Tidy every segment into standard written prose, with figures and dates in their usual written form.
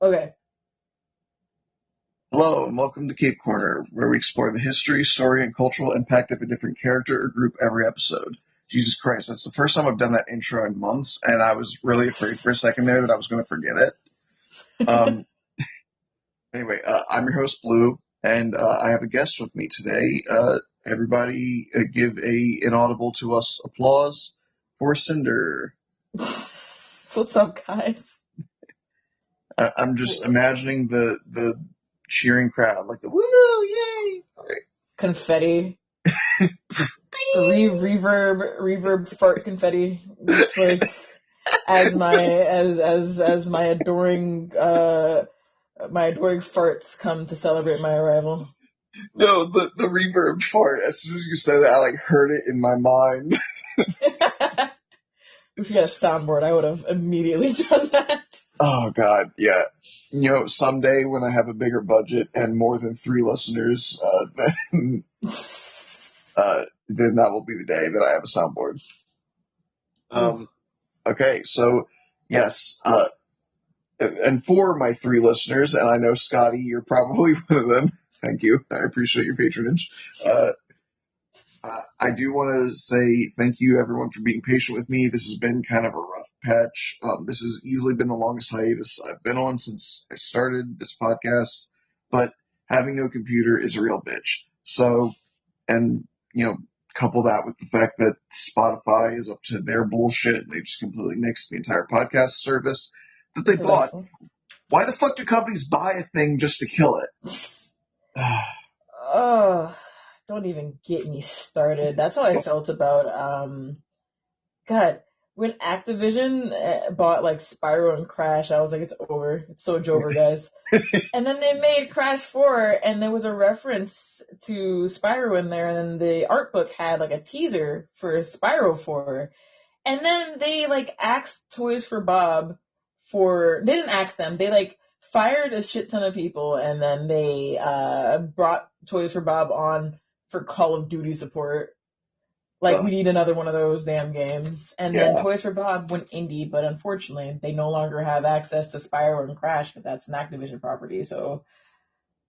Okay. Hello and welcome to Cape Corner, where we explore the history, story, and cultural impact of a different character or group every episode. Jesus Christ, that's the first time I've done that intro in months, and I was really afraid for a second there that I was going to forget it. Um, I'm your host, Blue, and I have a guest with me today. Everybody give a inaudible to us applause for Cinder. What's up, guys? I'm just imagining the cheering crowd, like the woo, yay! All right. Confetti. Reverb fart confetti. Just like as my adoring farts come to celebrate my arrival. No, the reverb part. As soon as you said it, I like heard it in my mind. If you had a soundboard, I would have immediately done that. Oh God, yeah. You know, someday when I have a bigger budget and more than 3 listeners, then that will be the day that I have a soundboard. Okay, so yes, and for my 3 listeners, and I know Scotty, you're probably one of them. Thank you. I appreciate your patronage. I do want to say thank you, everyone, for being patient with me. This has been kind of a rough patch. This has easily been the longest hiatus I've been on since I started this podcast, but having no computer is a real bitch. So, and, couple that with the fact that Spotify is up to their bullshit and they just completely nixed the entire podcast service that they bought. Why the fuck do companies buy a thing just to kill it? Oh, don't even get me started. That's how I felt about God, when Activision bought like Spyro and Crash, I was like, it's over. It's so over, guys. And then they made Crash 4, and there was a reference to Spyro in there, and then the art book had like a teaser for Spyro 4. And then they like asked Toys for Bob they didn't ask them, they like fired a shit ton of people, and then they brought Toys for Bob on for Call of Duty support. Like, we need another one of those damn games. And then Toys for Bob went indie, but unfortunately, they no longer have access to Spyro and Crash, but that's an Activision property, so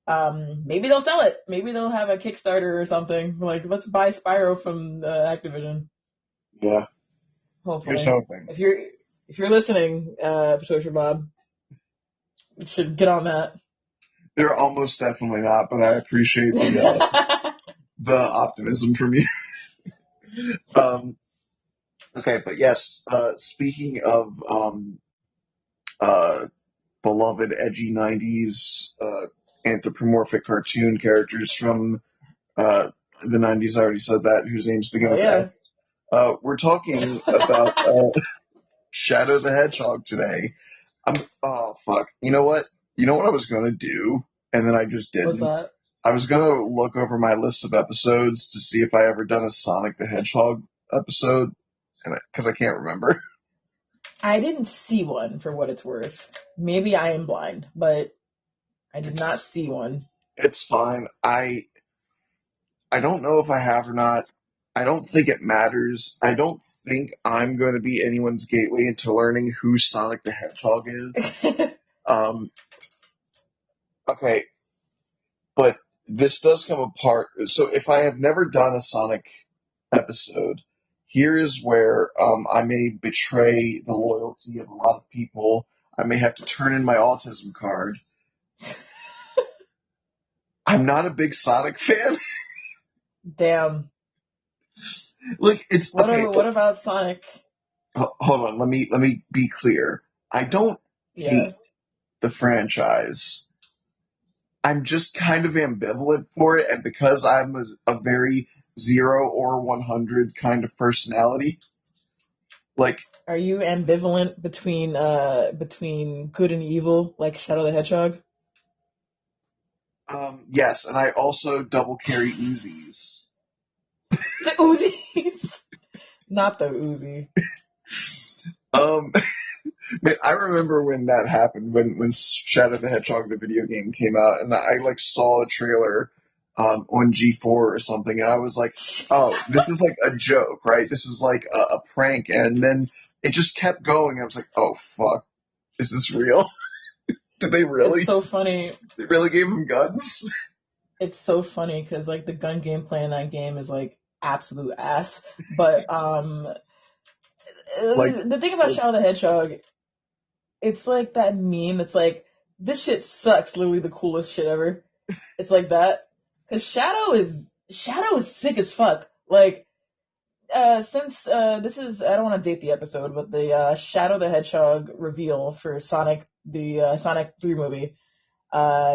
maybe they'll sell it. Maybe they'll have a Kickstarter or something. Like, let's buy Spyro from Activision. Yeah. Hopefully. If you're listening, Toys for Bob, you should get on that. They're almost definitely not, but I appreciate the optimism from you. Okay, but yes, speaking of beloved edgy 90s anthropomorphic cartoon characters from the 90s, I already said that, whose names begin with F. We're talking about Shadow the Hedgehog today. Oh, fuck. You know what? You know what I was going to do, and then I just didn't? What's that? I was going to look over my list of episodes to see if I ever done a Sonic the Hedgehog episode, because I can't remember. I didn't see one, for what it's worth. Maybe I am blind, but I did not see one. It's fine. I don't know if I have or not. I don't think it matters. I don't think I'm going to be anyone's gateway into learning who Sonic the Hedgehog is. Okay, but this does come apart. So if I have never done a Sonic episode, here is where I may betray the loyalty of a lot of people. I may have to turn in my autism card. I'm not a big Sonic fan. Damn. Like, it's what about Sonic? Hold on, let me be clear. I don't hate the franchise. I'm just kind of ambivalent for it, and because I'm a very 0 or 100 kind of personality, like. Are you ambivalent between good and evil, like Shadow the Hedgehog? Yes, and I also double carry Uzis. The Uzis, not the Uzi. Man, I remember when that happened, when Shadow the Hedgehog, the video game, came out, and I like saw a trailer on G4 or something, and I was like, oh, this is like a joke, right? This is like a prank, and then it just kept going. I was like, oh fuck, is this real? Did they It's really? so funny. They really gave him guns? It's so funny because like the gun gameplay in that game is like absolute ass. But Like, the thing about like Shadow the Hedgehog, it's like that meme. It's like this shit sucks. Literally the coolest shit ever. It's like that because Shadow is sick as fuck. Like since this is I don't want to date the episode, but the Shadow the Hedgehog reveal for Sonic the Sonic 3 movie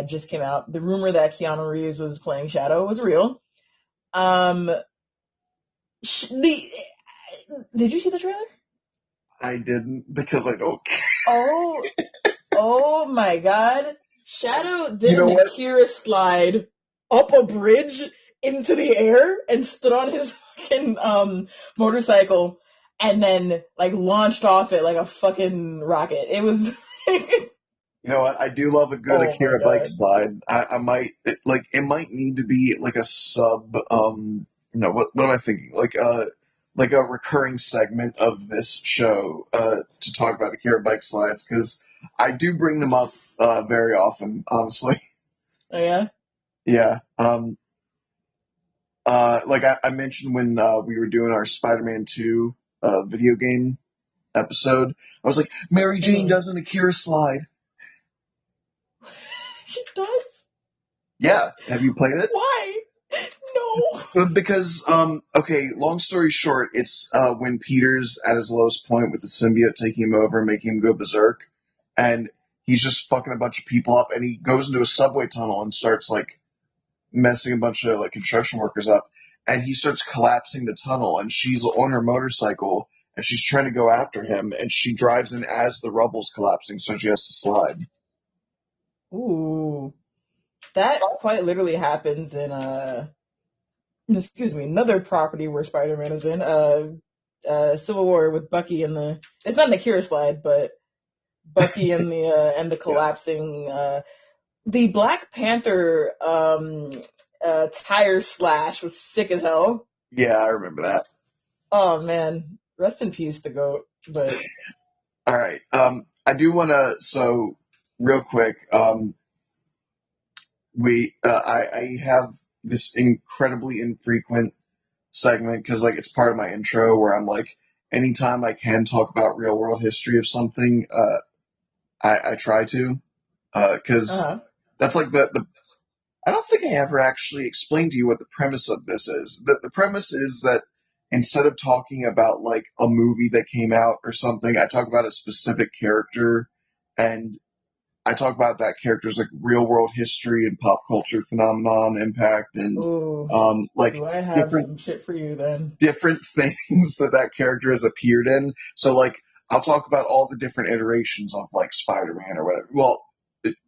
just came out. The rumor that Keanu Reeves was playing Shadow was real. Um, the did you see the trailer? I didn't because I don't. Oh, oh my God! Shadow You did know an what? Akira slide up a bridge into the air and stood on his fucking motorcycle and then like launched off it like a fucking rocket. It was You know what? I do love a good oh my Akira bike God. slide. I might it might need to be like a sub. No, what am I thinking? Like a recurring segment of this show to talk about Akira bike slides because I do bring them up very often. Honestly, Oh yeah. yeah. Like I mentioned when we were doing our Spider-Man 2 video game episode, I was like, Mary Jane Mm. does an Akira slide. She does. Yeah, have you played it? Why? No. Because, okay, long story short, it's when Peter's at his lowest point with the symbiote taking him over and making him go berserk, and he's just fucking a bunch of people up, and he goes into a subway tunnel and starts like messing a bunch of like construction workers up, and he starts collapsing the tunnel, and she's on her motorcycle, and she's trying to go after him, and she drives in as the rubble's collapsing, so she has to slide. Ooh, that quite literally happens in excuse me, another property where Spider-Man is in Civil War with Bucky and the it's not an Akira slide, but Bucky and the Yeah, collapsing the Black Panther tire slash was sick as hell. yeah, I remember that. Oh man, rest in peace the goat. But All right, I do want to real quick. I have this incredibly infrequent segment because like it's part of my intro where I'm like, anytime I can talk about real world history of something, I try to, because uh-huh. that's like the I don't think I ever actually explained to you what the premise of this is. The premise is that instead of talking about like a movie that came out or something, I talk about a specific character and I talk about that character's like real world history and pop culture phenomenon impact and Ooh, like do I have different some shit for you then? different things that character has appeared in. So like I'll talk about all the different iterations of like Spider-Man or whatever. Well,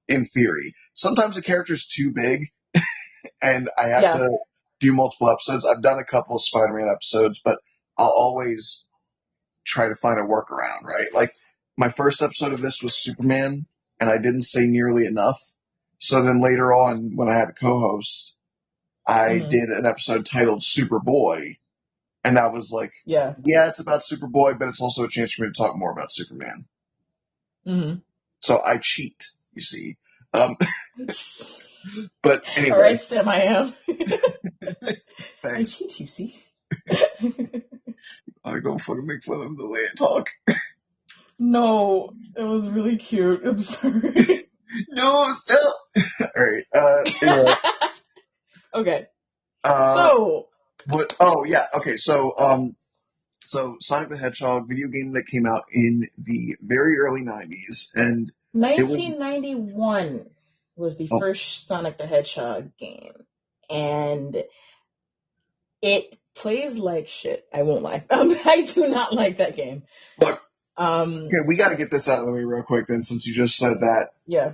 in theory, sometimes the character's too big and I have Yeah. to do multiple episodes. I've done a couple of Spider-Man episodes, but I'll always try to find a workaround, right? Like my first episode of this was Superman, and I didn't say nearly enough. So then later on, when I had a co-host, I Mhm. did an episode titled Superboy, and that was like, Yeah. yeah, it's about Superboy, but it's also a chance for me to talk more about Superman. Mhm. So I cheat, you see. Um, but All right, anyway, Sam, I am. I thanks. cheat, you see. I go fucking make fun of the way I talk. No, it was really cute. I'm sorry. No, still. All right. Anyway. Okay, Uh, so what? Oh yeah. Okay. So Sonic the Hedgehog video game that came out in the very early '90s, and it was 1991 was the oh first Sonic the Hedgehog game, and it plays like shit. I won't lie. I do not like that game. look. Um, Okay, we got to get this out of the way real quick then, since you just said that. yeah.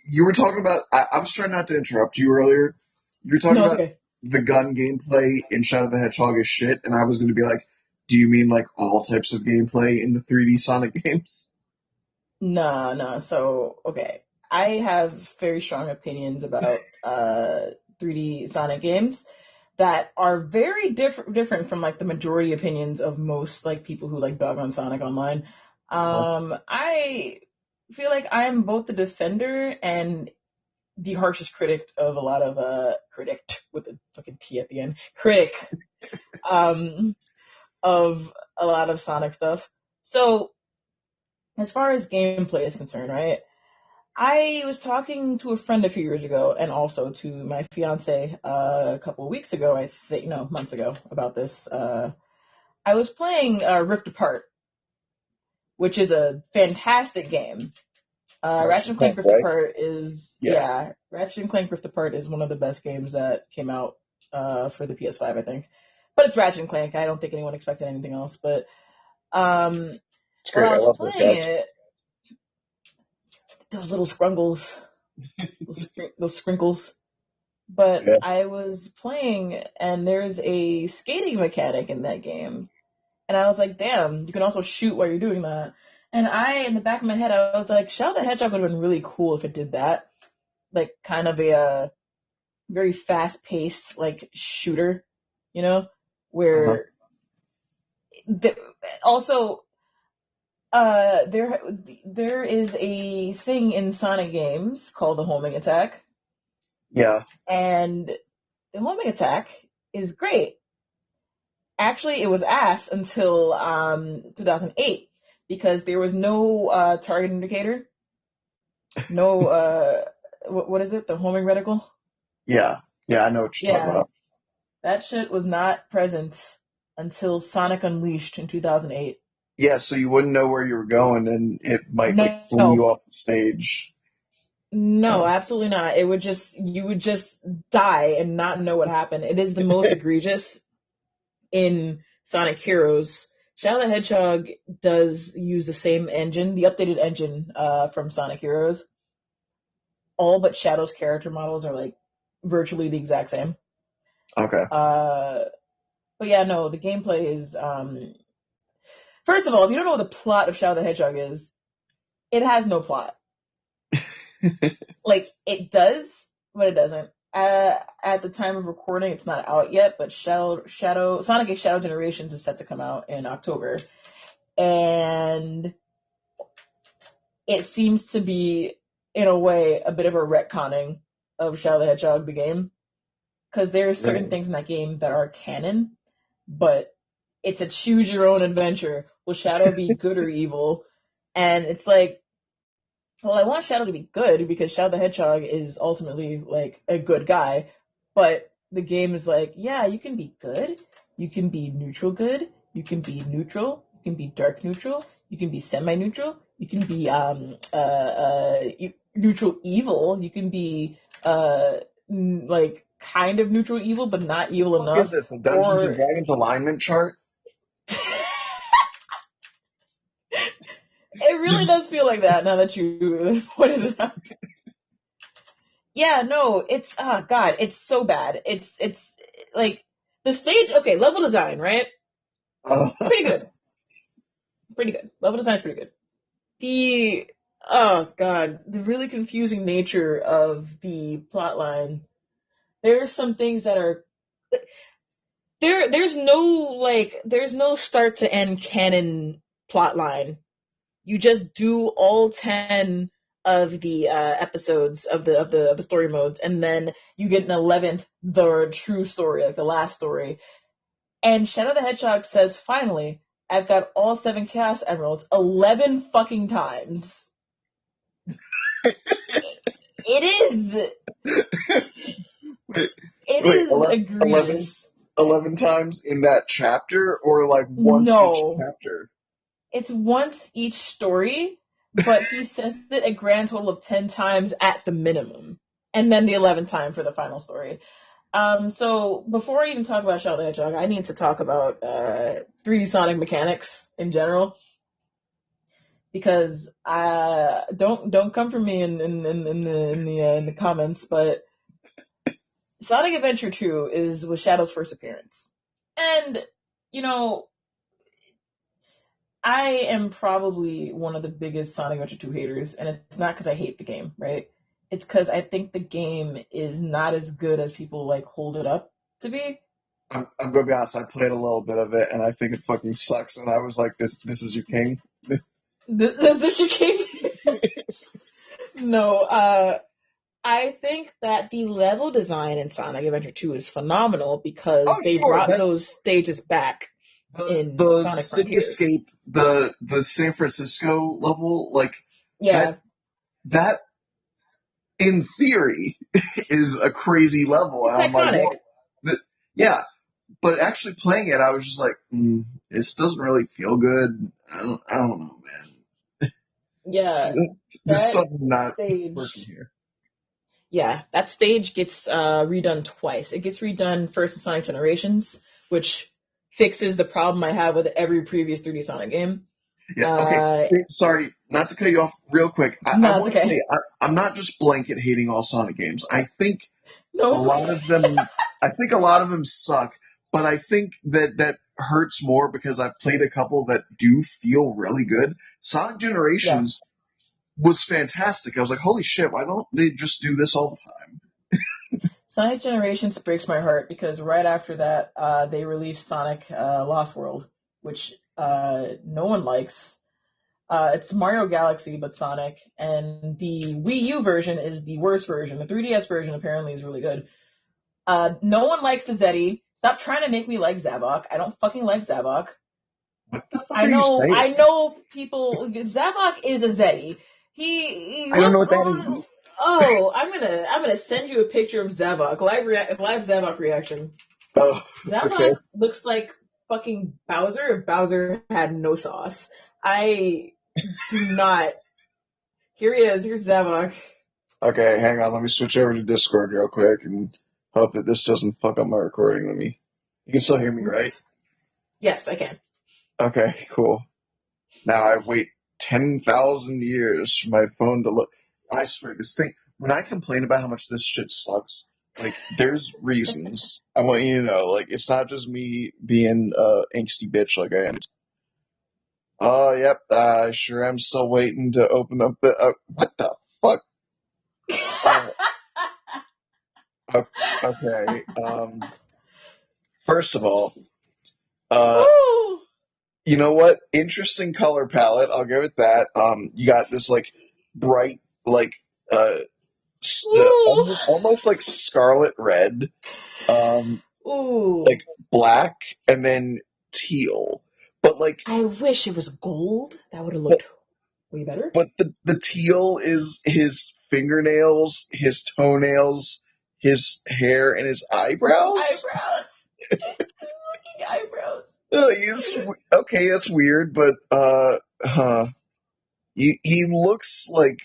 You were talking about. I was trying not to interrupt you earlier. You were talking No, it's about okay. the gun gameplay in Shadow the Hedgehog is shit, and I was going to be like, do you mean like all types of gameplay in the 3D Sonic games? No, no. So, okay. I have very strong opinions about 3D Sonic games that are very different from like the majority opinions of most like people who like dog on Sonic online. Uh-huh. I feel like I'm both the defender and the harshest critic of a lot of critic with a fucking T at the end. Critic um of a lot of Sonic stuff. So as far as gameplay is concerned, right? I was talking to a friend a few years ago, and also to my fiance a couple of weeks ago. I think no, months ago about this. I was playing Rift Apart, which is a fantastic game. Ratchet Ratchet and and Clank Clank, Rift right? Apart is Yeah. Ratchet and Clank Rift Apart is one of the best games that came out for the PS5, I think. But it's Ratchet and Clank. I don't think anyone expected anything else. But um, It's when great. I I was love those playing guys. it, those little scrungles, those sprinkles. But Yeah. I was playing, and there's a skating mechanic in that game, and I was like, damn, you can also shoot while you're doing that. And in the back of my head, I was like, Shadow the Hedgehog would have been really cool if it did that, like kind of a very fast-paced like shooter, you know, Uh-huh. where the, also there is a thing in Sonic games called the homing attack, Yeah. and the homing attack is great. Actually, it was ass until 2008 because there was no target indicator, no what is it, the homing reticle? Yeah. Yeah, I know what you're talking Yeah, about. that shit was not present until Sonic Unleashed in 2008. Yeah, so you wouldn't know where you were going and it might like throw No, you off the stage. no, Uh, absolutely not. It would just you would just die and not know what happened. It is the most egregious in Sonic Heroes. Shadow the Hedgehog does use the same engine, the updated engine from Sonic Heroes. All but Shadow's character models are like virtually the exact same. okay. Uh, but yeah, no, the gameplay is first of all, if you don't know what the plot of Shadow the Hedgehog is, it has no plot. Like it does, but it doesn't. At the time of recording, it's not out yet, but Sonic X Shadow Generations is set to come out in October, and it seems to be, in a way, a bit of a retconning of Shadow the Hedgehog, the game, because there are certain Right. things in that game that are canon, but it's a choose your own adventure. Will Shadow be good or evil? And it's like, well, I want Shadow to be good because Shadow the Hedgehog is ultimately like a good guy, but the game is like, yeah, you can be good, you can be neutral good, you can be neutral, you can be dark neutral, you can be semi-neutral, you can be neutral evil, you can be like kind of neutral evil but not evil Fuck is enough, this? A Dungeons and or Dragons alignment chart? it really does feel like that now that you pointed it out. Yeah, no, it's God, it's so bad. It's like the stage. Okay, level design, right? Uh, Pretty good, pretty good. Level design's pretty good. The oh God, the really confusing nature of the plot line. There are some things that are there. There's no start to end canon plot line. You just do all 10 of the episodes of the story modes, and then you get an 11th, the true story, like the last story. And Shadow the Hedgehog says, finally, I've got all 7 Chaos Emeralds 11 fucking times. It is. wait, It wait, is 11, egregious. 11 times in that chapter or like once each No. chapter? It's once each story, but he says it a grand total of 10 times at the minimum. And then the 11th time for the final story. So before I even talk about Shadow the Hedgehog, I need to talk about 3D Sonic mechanics in general because don't come for me in the comments, but Sonic Adventure 2 was Shadow's first appearance, and you know I am probably one of the biggest Sonic Adventure 2 haters, and it's not because I hate the game, right? It's because I think the game is not as good as people like hold it up to be. I'm gonna be honest, I played a little bit of it and I think it fucking sucks and I was like, this is your king. This is your game. No, I think that the level design in Sonic Adventure 2 is phenomenal because Oh, they sure. brought That those stages back in the Sonic City Frontiers. Escape, the San Francisco level, like that Yeah, that in theory is a crazy level, it's and I'm like, iconic. well, yeah. But actually playing it, I was just like, this doesn't really feel good. I don't know, man. Yeah, There's that something not working stage. here. Yeah, that stage gets redone twice. It gets redone first in Sonic Generations, which fixes the problem I have with every previous 3D Sonic game. Yeah. Okay. Uh, Sorry, not to cut you off real quick. I no, it's want to okay. say I'm not just blanket hating all Sonic games. No, A it's okay. lot of them, I think a lot of them suck, but I think that hurts more because I've played a couple that do feel really good. Sonic Yeah. Generations was fantastic. I was like, holy shit, why don't they just do this all the time? Sonic Generations breaks my heart because right after that, they released Sonic Lost World, which no one likes. It's Mario Galaxy, but Sonic, and the Wii U version is the worst version. The 3DS version apparently is really good. No one likes the Zeddy. Stop trying to make me like Zavok. I don't fucking like Zavok. What the fuck are you I saying? know people. Zavok is a Zeddy. He I don't know look. what that is. Oh, I'm gonna send you a picture of Zavok. Live Zavok reaction. Oh, okay. Zavok looks like fucking Bowser if Bowser had no sauce. I do not. Here he is. Here's Zavok. Okay, hang on. Let me switch over to Discord real quick and hope that this doesn't fuck up my recording. You can still hear me, right? Yes, I can. Okay, cool. Now I wait 10,000 years for my phone to look. I swear, this thing, when I complain about how much this shit sucks, like, there's reasons. I want you to know, like, it's not just me being angsty bitch like I am. Oh, yep, I sure am still waiting to open up what the fuck? Oh, okay. First of all, uh, Woo! you know what? Interesting color palette. I'll go with that. You got this like bright, like uh, Ooh! almost like scarlet red, um, Ooh! like black, and then teal. But like, I wish it was gold. That would have but looked way better. the teal is his fingernails, his toenails, his hair, and his eyebrows. Eyebrows. Looking eyebrows. Okay, that's weird, but huh. He looks like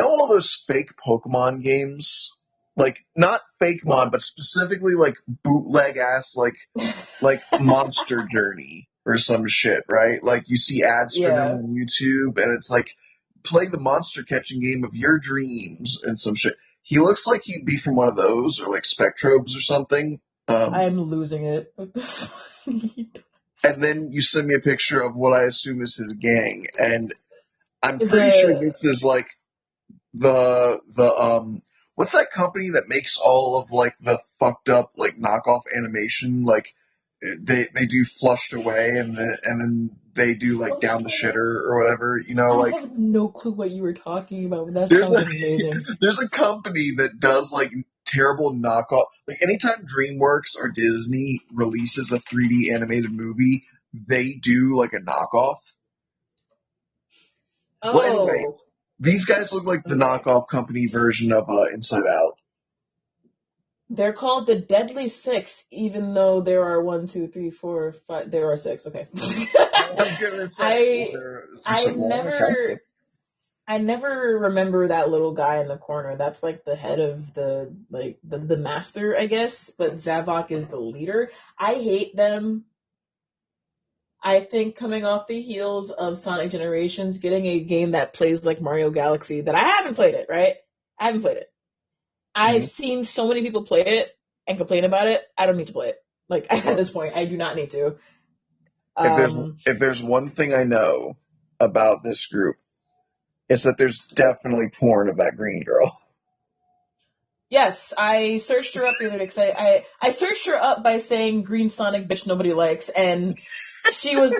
all those fake Pokemon games, like not fake Mon, but specifically like bootleg ass like Monster Journey or some shit, right? Like you see ads for them Yeah. on YouTube, and it's like play the monster catching game of your dreams and some shit. He looks like he'd be from one of those or like Spectrobes or something. I'm losing it. What the fuck? And then you send me a picture of what I assume is his gang, and I'm pretty sure The this is like the what's that company that makes all of like the fucked up like knockoff animation, like they do Flushed Away, and then they do like Down the okay. Shitter or whatever, I like have no clue what you were talking about, but that there's sounds a amazing. there's a company that does like terrible knockoff, like anytime DreamWorks or Disney releases a 3D animated movie, they do like a knockoff. Well, anyway, Oh, these guys look like the okay. knockoff company version of Inside Out. They're called the Deadly Six, even though there are one, two, three, four, five. There are six. Okay. I was gonna say, I there's I like one or never I never remember that little guy in the corner. That's like the head of the master, I guess. But Zavok is the leader. I hate them. I think coming off the heels of Sonic Generations, getting a game that plays like Mario Galaxy that I haven't played it, right? I haven't played it. I've Mhm. seen so many people play it and complain about it. I don't need to play it. Like at this point, I do not need to. If there's Um, if there's one thing I know about this group, it's that there's definitely porn of that green girl. yes, I searched her up the other day because I searched her up by saying Green Sonic bitch nobody likes, and she was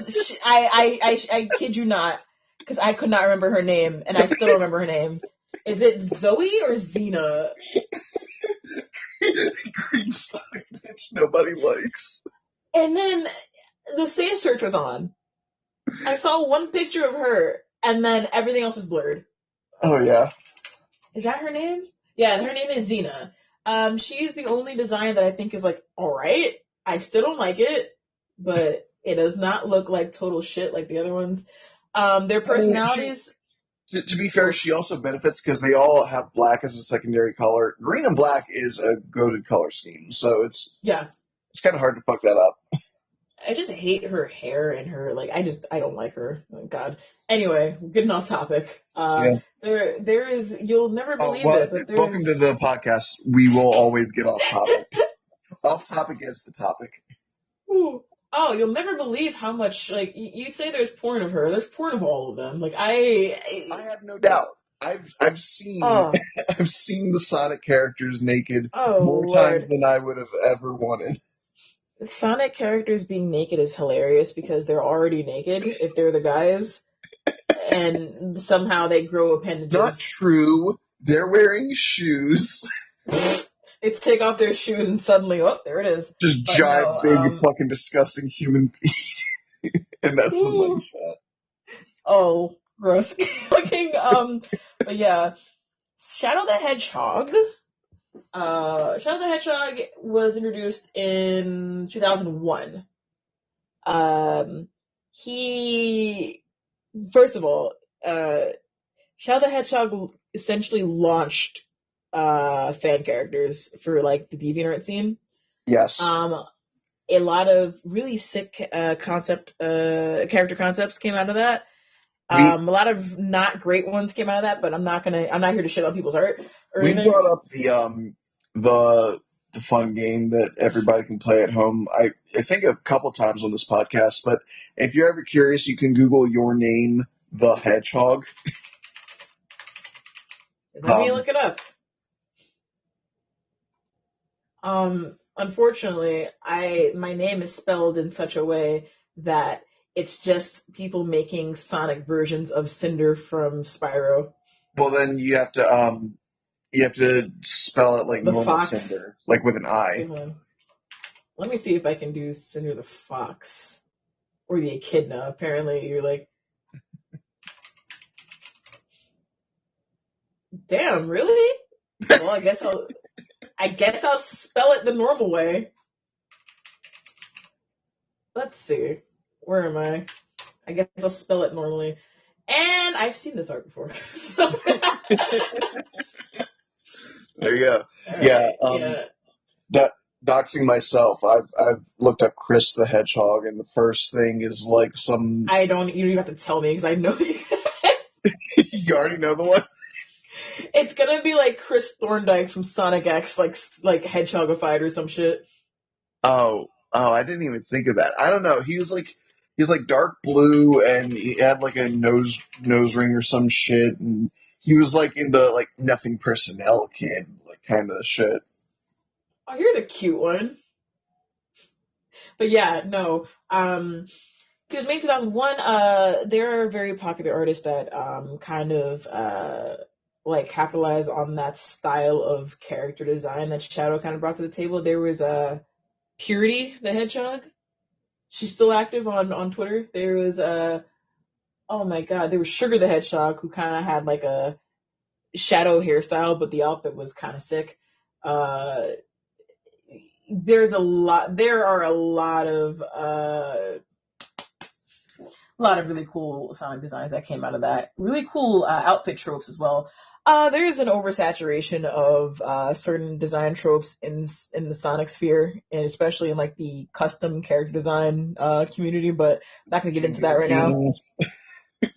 I kid you not. because I could not remember her name, and I still don't remember her name. Is it Zoe or Xena? Green Sonic, bitch nobody likes. And then the save search was on. I saw one picture of her, and then everything else was blurred. Oh yeah. Is that her name? Yeah, her name is Xena. She's the only design that I think is like alright. I still don't like it, but it does not look like total shit like the other ones. Their I mean, personalities to be fair, were, she also benefits because they all have black as a secondary color. Green and black is a goated color scheme, so yeah. it's kind of hard to fuck that up. I just hate her hair and her like. I don't like her. Oh, God. Anyway, getting off topic. Yeah. There is. You'll never Oh, believe well, it, but welcome to there's. the podcast. We will always get off topic. Off topic is the topic. Ooh. Oh, you'll never believe how much like you say there's porn of her. There's porn of all of them. Like I have no doubt. I've seen oh I've seen the Sonic characters naked oh more times Lord. than I would have ever wanted. Sonic characters being naked is hilarious because they're already naked if they're the guys, and somehow they grow Not appendages. true. They're wearing shoes. They take off their shoes and suddenly, oh, there it is. Just But giant, no, big, fucking disgusting human and that's the money ooh, shot. oh, gross looking. But yeah, Shadow the Hedgehog. Shadow the Hedgehog was introduced in 2001. Um, he, first of all, Shadow the Hedgehog essentially launched fan characters for like the DeviantArt scene. Yes. Um, a lot of really sick character concepts came out of that. We A lot of not great ones came out of that, but I'm not here to shit on people's art or we anything. brought up the the fun game that everybody can play at home. I think a couple times on this podcast, but if you're ever curious, you can Google your name, the Hedgehog. Let me Um, look it up. Unfortunately, my name is spelled in such a way that it's just people making Sonic versions of Cinder from Spyro. well, then you have to spell it like The normal Fox. Cinder, like with an Okay, I. hold on. Let me see if I can do Cinder the Fox or the Echidna. Apparently, you're like, damn, really? Well, I guess I'll spell it the normal way. Let's see. Where am I? I guess I'll spell it normally. And I've seen this art before. So There you go. all Yeah. right, yeah. Do- Doxing myself. I've looked up Chris the Hedgehog, and the first thing is like some. I don't. You don't even have to tell me because I know. You already know the one. It's gonna be like Chris Thorndike from Sonic X, like Hedgehogified or some shit. Oh, I didn't even think of that. I don't know. He was like dark blue, and he had like a nose ring or some shit, and he was like in the like nothing personnel kid like kind of shit. Oh, here's a cute one. But yeah, no. He was made in 2001. There are very popular artists that kind of like capitalize on that style of character design that Shadow kind of brought to the table. There was Purity the Hedgehog. She's still active on Twitter. There was oh my god, there was Sugar the Hedgehog who kind of had like a Shadow hairstyle, but the outfit was kind of sick. Uh, there are a lot of really cool Sonic designs that came out of that. Really cool outfit tropes as well. There's an oversaturation of certain design tropes in the Sonic sphere, and especially in like the custom character design community. But I'm not gonna get into that right now.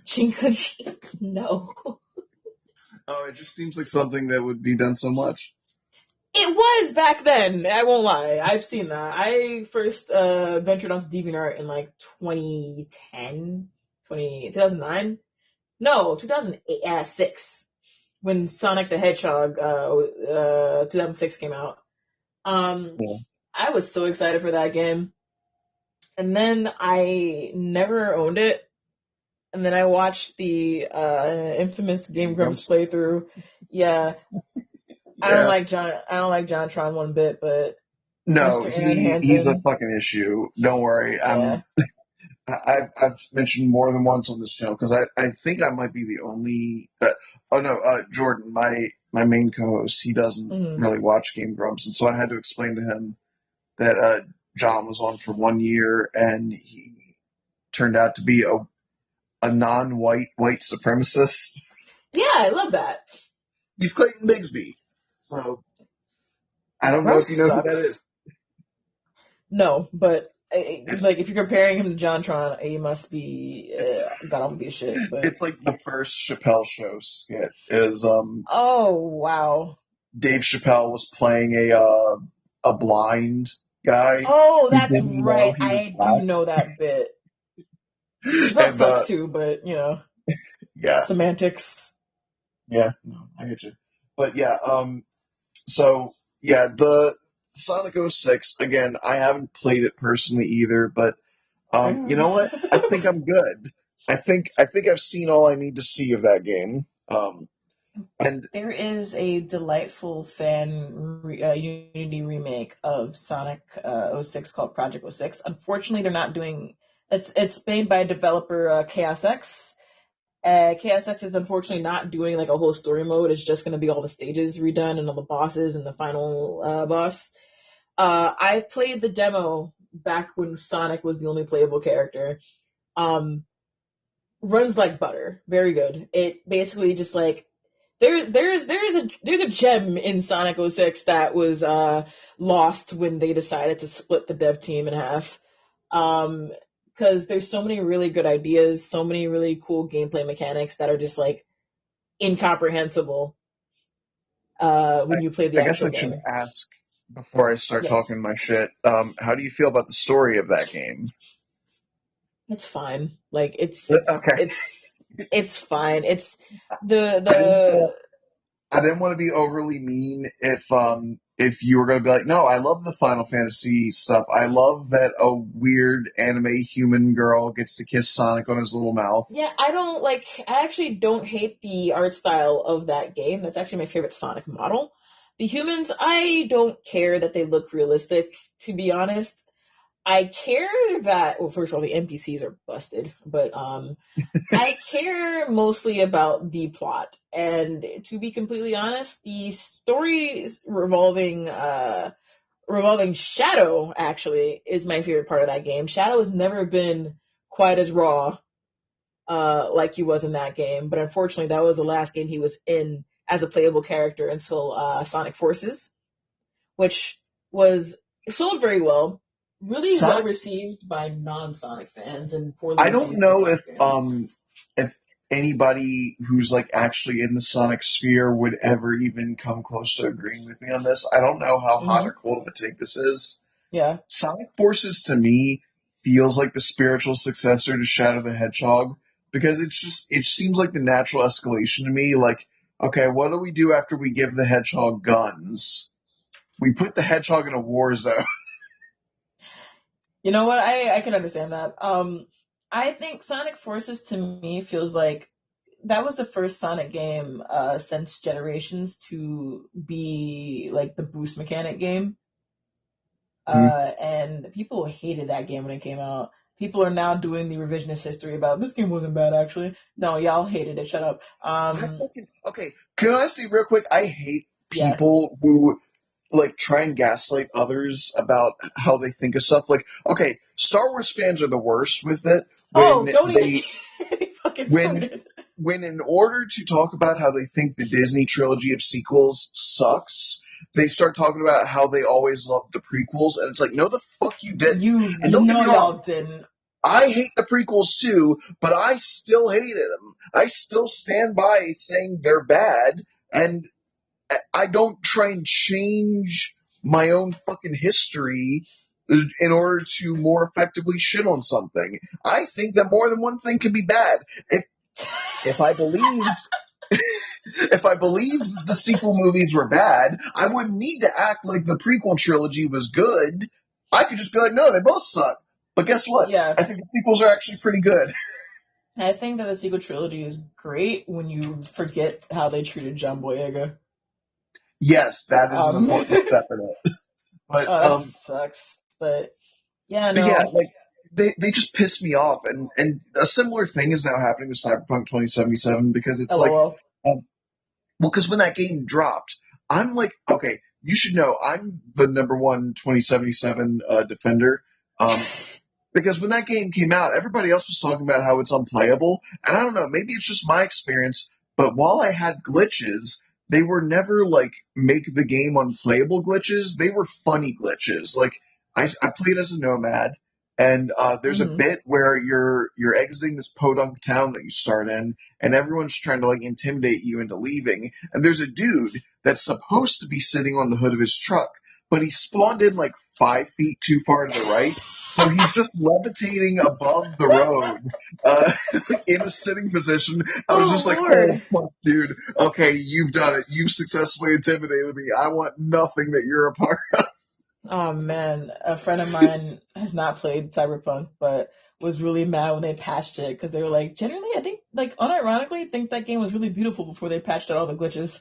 Chinko jeans, no. Oh, it just seems like something that would be done so much. It was back then. I won't lie. I've seen that. I first ventured onto DeviantArt in like 2010, 2009. No, 2006 when Sonic the Hedgehog 2006 came out. Um, Yeah. I was so excited for that game, and then I never owned it. and then I watched the infamous Game Game Grumps Grumps. playthrough. Yeah, Yeah. I don't like JonTron one bit, but No, Mr. Aaron he's a Hansen, fucking issue. Don't worry. yeah. I've mentioned more than once on this channel because I think I might be the only. Oh no, Jordan, my main co-host, he doesn't Hmm. really watch Game Grumps, and so I had to explain to him that John was on for 1 year and he turned out to be a non-white white supremacist. Yeah, I love that. He's Clayton Bigsby. So I don't know Grumps if you know who that is. sucks. No, but It's like if you're comparing him to JonTron, he must be it's god awful piece of shit. But it's like the first Chappelle show skit is oh wow, Dave Chappelle was playing a blind guy oh who that's didn't know right. he was I do black. know that bit. Chappelle And sucks too, but yeah, semantics. yeah, no, I get you. But yeah, so yeah, the Sonic 06 again, I haven't played it personally either, but you know what? I think I'm good. I think I've seen all I need to see of that game. And There is a delightful Unity remake of Sonic '06 called Project '06. Unfortunately, they're not doing it's made by developer Chaos X. Chaos X is unfortunately not doing like a whole story mode. It's just going to be all the stages redone and all the bosses and the final boss. I played the demo back when Sonic was the only playable character. Um, Runs like butter. Very good. It basically just like there's a gem in Sonic '06 that was lost when they decided to split the dev team in half. Um, because there's so many really good ideas, so many really cool gameplay mechanics that are just like incomprehensible I, when you play the I guess actual I should game. ask before I start Yes, talking my shit. How do you feel about the story of that game? it's fine. Like Okay, it's fine. It's the I didn't the I didn't want to be overly mean if you were going to be like, no, I love the Final Fantasy stuff. I love that a weird anime human girl gets to kiss Sonic on his little mouth. Yeah, I don't like. I actually don't hate the art style of that game. That's actually my favorite Sonic model. The humans, I don't care that they look realistic. To be honest, I care that. Well, first of all, the NPCs are busted, but I care mostly about the plot. And to be completely honest, the story revolving Shadow actually is my favorite part of that game. Shadow has never been quite as raw like he was in that game. But unfortunately, that was the last game he was in as a playable character until Sonic Forces, which was sold very well, really well Sonic received by non-Sonic fans, and poorly I don't received by know Sonic fans. if anybody who's like actually in the Sonic sphere would ever even come close to agreeing with me on this. I don't know how hot or Hmm. cold of a take this is. Yeah. Sonic Forces to me feels like the spiritual successor to Shadow the Hedgehog because it seems like the natural escalation to me. Like, okay, what do we do after we give the Hedgehog guns? We put the Hedgehog in a war zone. You know what? I can understand that. I think Sonic Forces to me feels like that was the first Sonic game since Generations to be like the boost mechanic game. And people hated that game when it came out. People are now doing the revisionist history about this game wasn't bad actually. No, y'all hated it. Shut up. Okay, can I say real quick? I hate Yeah. people who like try and gaslight others about how they think of stuff. Like, okay, Star Wars fans are the worst with it Oh, when don't even they get me fucking when started. when in order to talk about how they think the Disney trilogy of sequels sucks, they start talking about how they always loved the prequels, and it's like, no, the fuck you didn't. And You don't get know me wrong, y'all didn't. I hate the prequels too, but I still hated them. I still stand by saying they're bad, and I don't try and change my own fucking history in order to more effectively shit on something. I think that more than one thing can be bad. If if I believed if I believed the sequel movies were bad, I wouldn't need to act like the prequel trilogy was good. I could just be like, no, they both suck. But guess what? Yeah. I think the sequels are actually pretty good. And I think that the sequel trilogy is great when you forget how they treated John Boyega. Yes, that is an Oh, important step in it. But that sucks. Yeah, but yeah, no. like they just piss me off, and a similar thing is now happening with Cyberpunk 2077 because it's like, LOL. um, well, because when that game dropped, I'm like, okay, you should know I'm the number one 2077 defender. Um, because when that game came out, everybody else was talking about how it's unplayable. And I don't know, maybe it's just my experience, but while I had glitches, they were never like make the game unplayable glitches. They were funny glitches. Like I played as a nomad, and there's a Hmm. bit where you're exiting this podunk town that you start in, and everyone's trying to like intimidate you into leaving. And there's a dude that's supposed to be sitting on the hood of his truck, but he spawned in like 5 feet too far to the right, so he's just levitating above the road, uh, in a sitting position. I was Oh just like, oh Lord. fuck, dude. Okay, you've done it. You've successfully intimidated me. I want nothing that you're a part of. Oh man, a friend of mine has not played Cyberpunk, but was really mad when they patched it because they were like, generally, I think, like, unironically, think that game was really beautiful before they patched out all the glitches.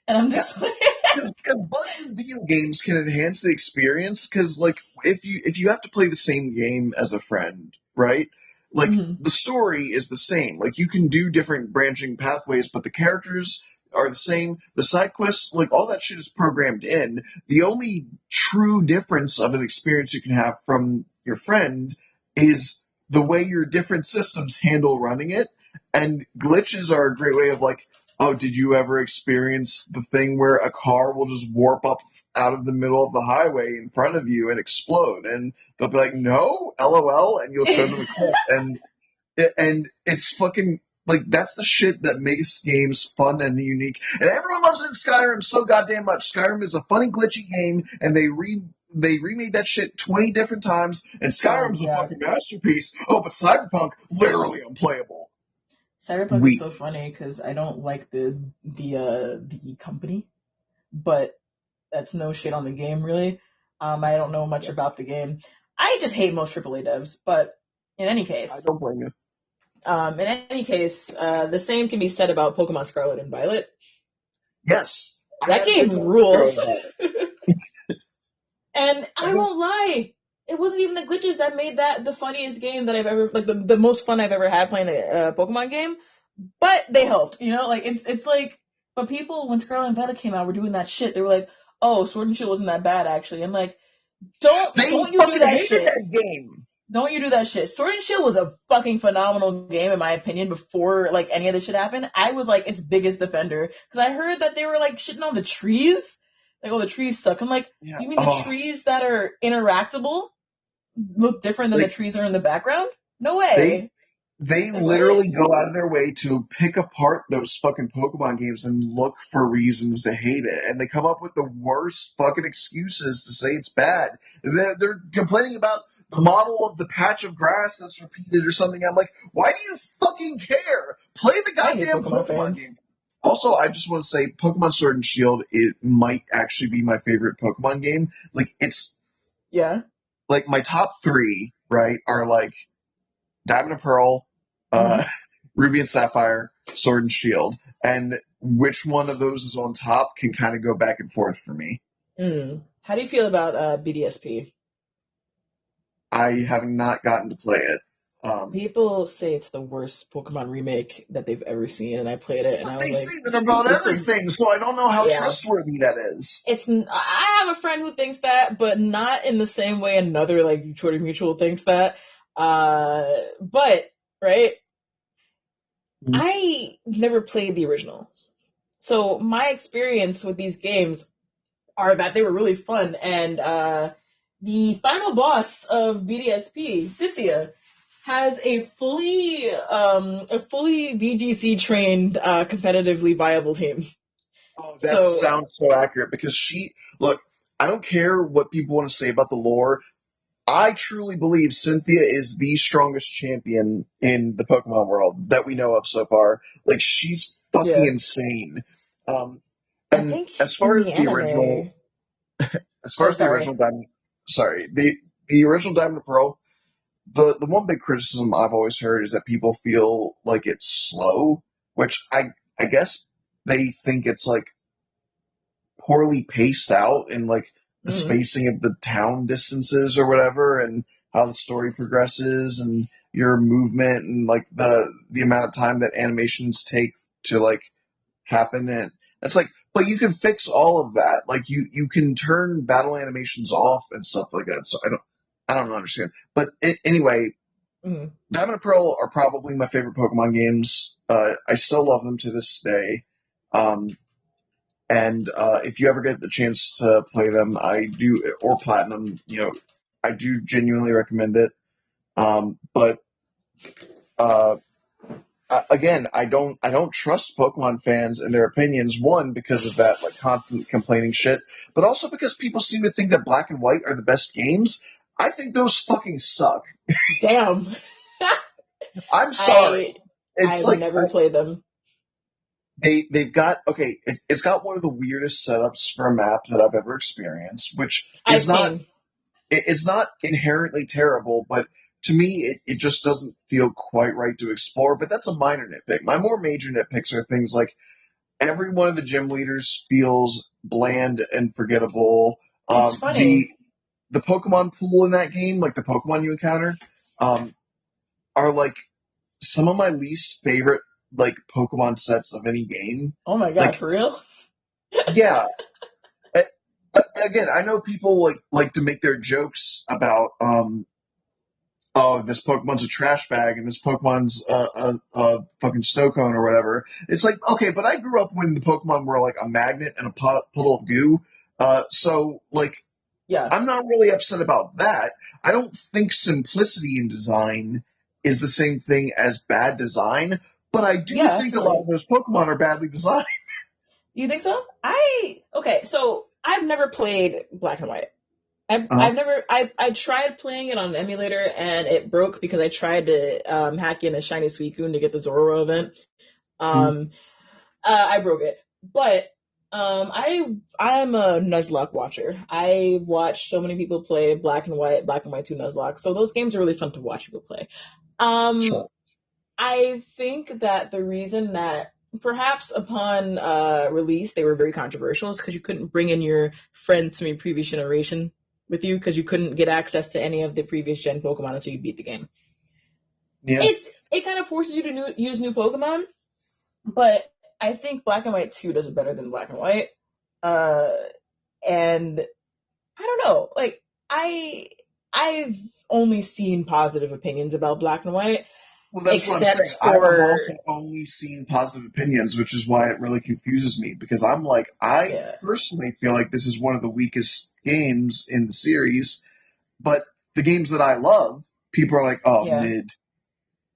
And I'm Yeah, just like, because bugs in video games can enhance the experience. Because like if you have to play the same game as a friend, right? Like mhm, the story is the same. Like you can do different branching pathways, but the characters are the same. The side quests, like all that shit is programmed in. The only true difference of an experience you can have from your friend is the way your different systems handle running it. And glitches are a great way of like, oh, did you ever experience the thing where a car will just warp up out of the middle of the highway in front of you and explode? And they'll be like, no, LOL, and you'll show them a clip. And it's fucking like that's the shit that makes games fun and unique. And everyone loves it in Skyrim so goddamn much. Skyrim is a funny, glitchy game, and they remade that shit 20 different times, and oh Skyrim's a yeah, fucking masterpiece. Oh, but Cyberpunk, literally unplayable. Cyberpunk is Weak. so funny because I don't like the company, but that's no shit on the game really. I don't know much about the game. I just hate most AAA devs, but in any I case, don't blame you. the same can be said about Pokemon Scarlet and Violet. Yes, I That had a good game time with rules. Scarlet Violet. And I I think won't lie, it wasn't even the glitches that made that the funniest game that I've ever, like the most fun I've ever had playing a Pokemon game. But they helped, like it's like, but people when Scarlet and Violet came out were doing that shit. They were like, oh, Sword and Shield wasn't that bad actually. I'm like, they don't you do fucking that hated shit. that game. Don't you do that shit. Sword and Shield was a fucking phenomenal game in my opinion before like any of this shit happened. I was like its biggest defender because I heard that they were like shitting on the trees. Like, oh, the trees suck. I'm like, Yeah. you mean the Oh, trees that are interactable look different than the like trees that are in the background? No they way. they Like, what? literally go out of their way to pick apart those fucking Pokemon games and look for reasons to hate it, and they come up with the worst fucking excuses to say it's bad. They're complaining about the model of the patch of grass that's repeated or something. I'm like, why do you fucking care? Play the I hate goddamn Pokemon Pokemon fans. game. Also, I just want to say, Pokemon Sword and Shield, it might actually be my favorite Pokemon game. Like, it's Yeah. like my top three, right, are like Diamond and Pearl, Hmm. uh, Ruby and Sapphire, Sword and Shield, and which one of those is on top can kind of go back and forth for me. Mm. How do you feel about BDSP? I have not gotten to play it. People say it's the worst Pokemon remake that they've ever seen, and I played it, and But I was they like, say that about it's the everything, so I don't know how yeah. trustworthy that is. I have a friend who thinks that, but not in the same way another like Jordan Mutual thinks that. But right, I never played the originals, so my experience with these games are that they were really fun. And the final boss of BDSP, Cynthia, has a fully VGC trained, competitively viable team. Oh, that So sounds so accurate because look, I don't care what people want to say about the lore. I truly believe Cynthia is the strongest champion in the Pokemon world that we know of so far. Like she's fucking yeah, insane. Um, I and think in the anime. as far Oh, as the sorry. original Diamond, sorry, the original Diamond and Pearl, the one big criticism I've always heard is that people feel like it's slow, which I guess they think it's like poorly paced out in like the Mm. spacing of the town distances or whatever, and how the story progresses and your movement and like the amount of time that animations take to like happen. And it's like, but you can fix all of that. Like you can turn battle animations off and stuff like that. So I don't understand. But anyway, Mm. Diamond and Pearl are probably my favorite Pokemon games. I still love them to this day. Um, and if you ever get the chance to play them, I do, or Platinum, I do genuinely recommend it. But uh, again, I don't trust Pokemon fans and their opinions. One, because of that like constant complaining shit, but also because people seem to think that Black and White are the best games. I think those fucking suck. Damn. I'm sorry. I It's I've like never played them. they've got okay. It's got one of the weirdest setups for a map that I've ever experienced, which is not Same. it's not inherently terrible, but to me, it just doesn't feel quite right to explore. But that's a minor nitpick. My more major nitpicks are things like every one of the gym leaders feels bland and forgettable. It's The funny. Pokemon pool in that game, like the Pokemon you encounter, um, are like some of my least favorite like Pokemon sets of any game. Oh my Like, god, for real? yeah, eh, again, I know people like to make their jokes about oh, this Pokemon's a trash bag and this Pokemon's a fucking snow cone or whatever. It's like, okay, but I grew up when the Pokemon were like a magnet and a puddle of goo. So like, Yeah. I'm not really upset about that. I don't think simplicity in design is the same thing as bad design, but I do Yeah, think a lot absolutely. of those Pokemon are badly designed. You think so? Okay, so I've never played Black and White. Uh, I tried playing it on an emulator and it broke because I tried to hack in a shiny Suicune to get the Zoro event. Um I broke it. But I'm a Nuzlocke watcher. I watch so many people play Black and White 2 Nuzlocke. So those games are really fun to watch people play. Um sure. I think that the reason that perhaps upon release they were very controversial is because you couldn't bring in your friends from your previous generation with you because you couldn't get access to any of the previous gen Pokemon until you beat the game. Yeah. It kind of forces you to use new Pokemon, but I think Black and White 2 does it better than Black and White. Uh, and I don't know, like I've only seen positive opinions about Black and White, Well, that's what I'm except saying. I've for also only seen positive opinions, which is why it really confuses me because I'm like, I yeah, personally feel like this is one of the weakest games in the series, but the games that I love, people are like, oh, yeah. One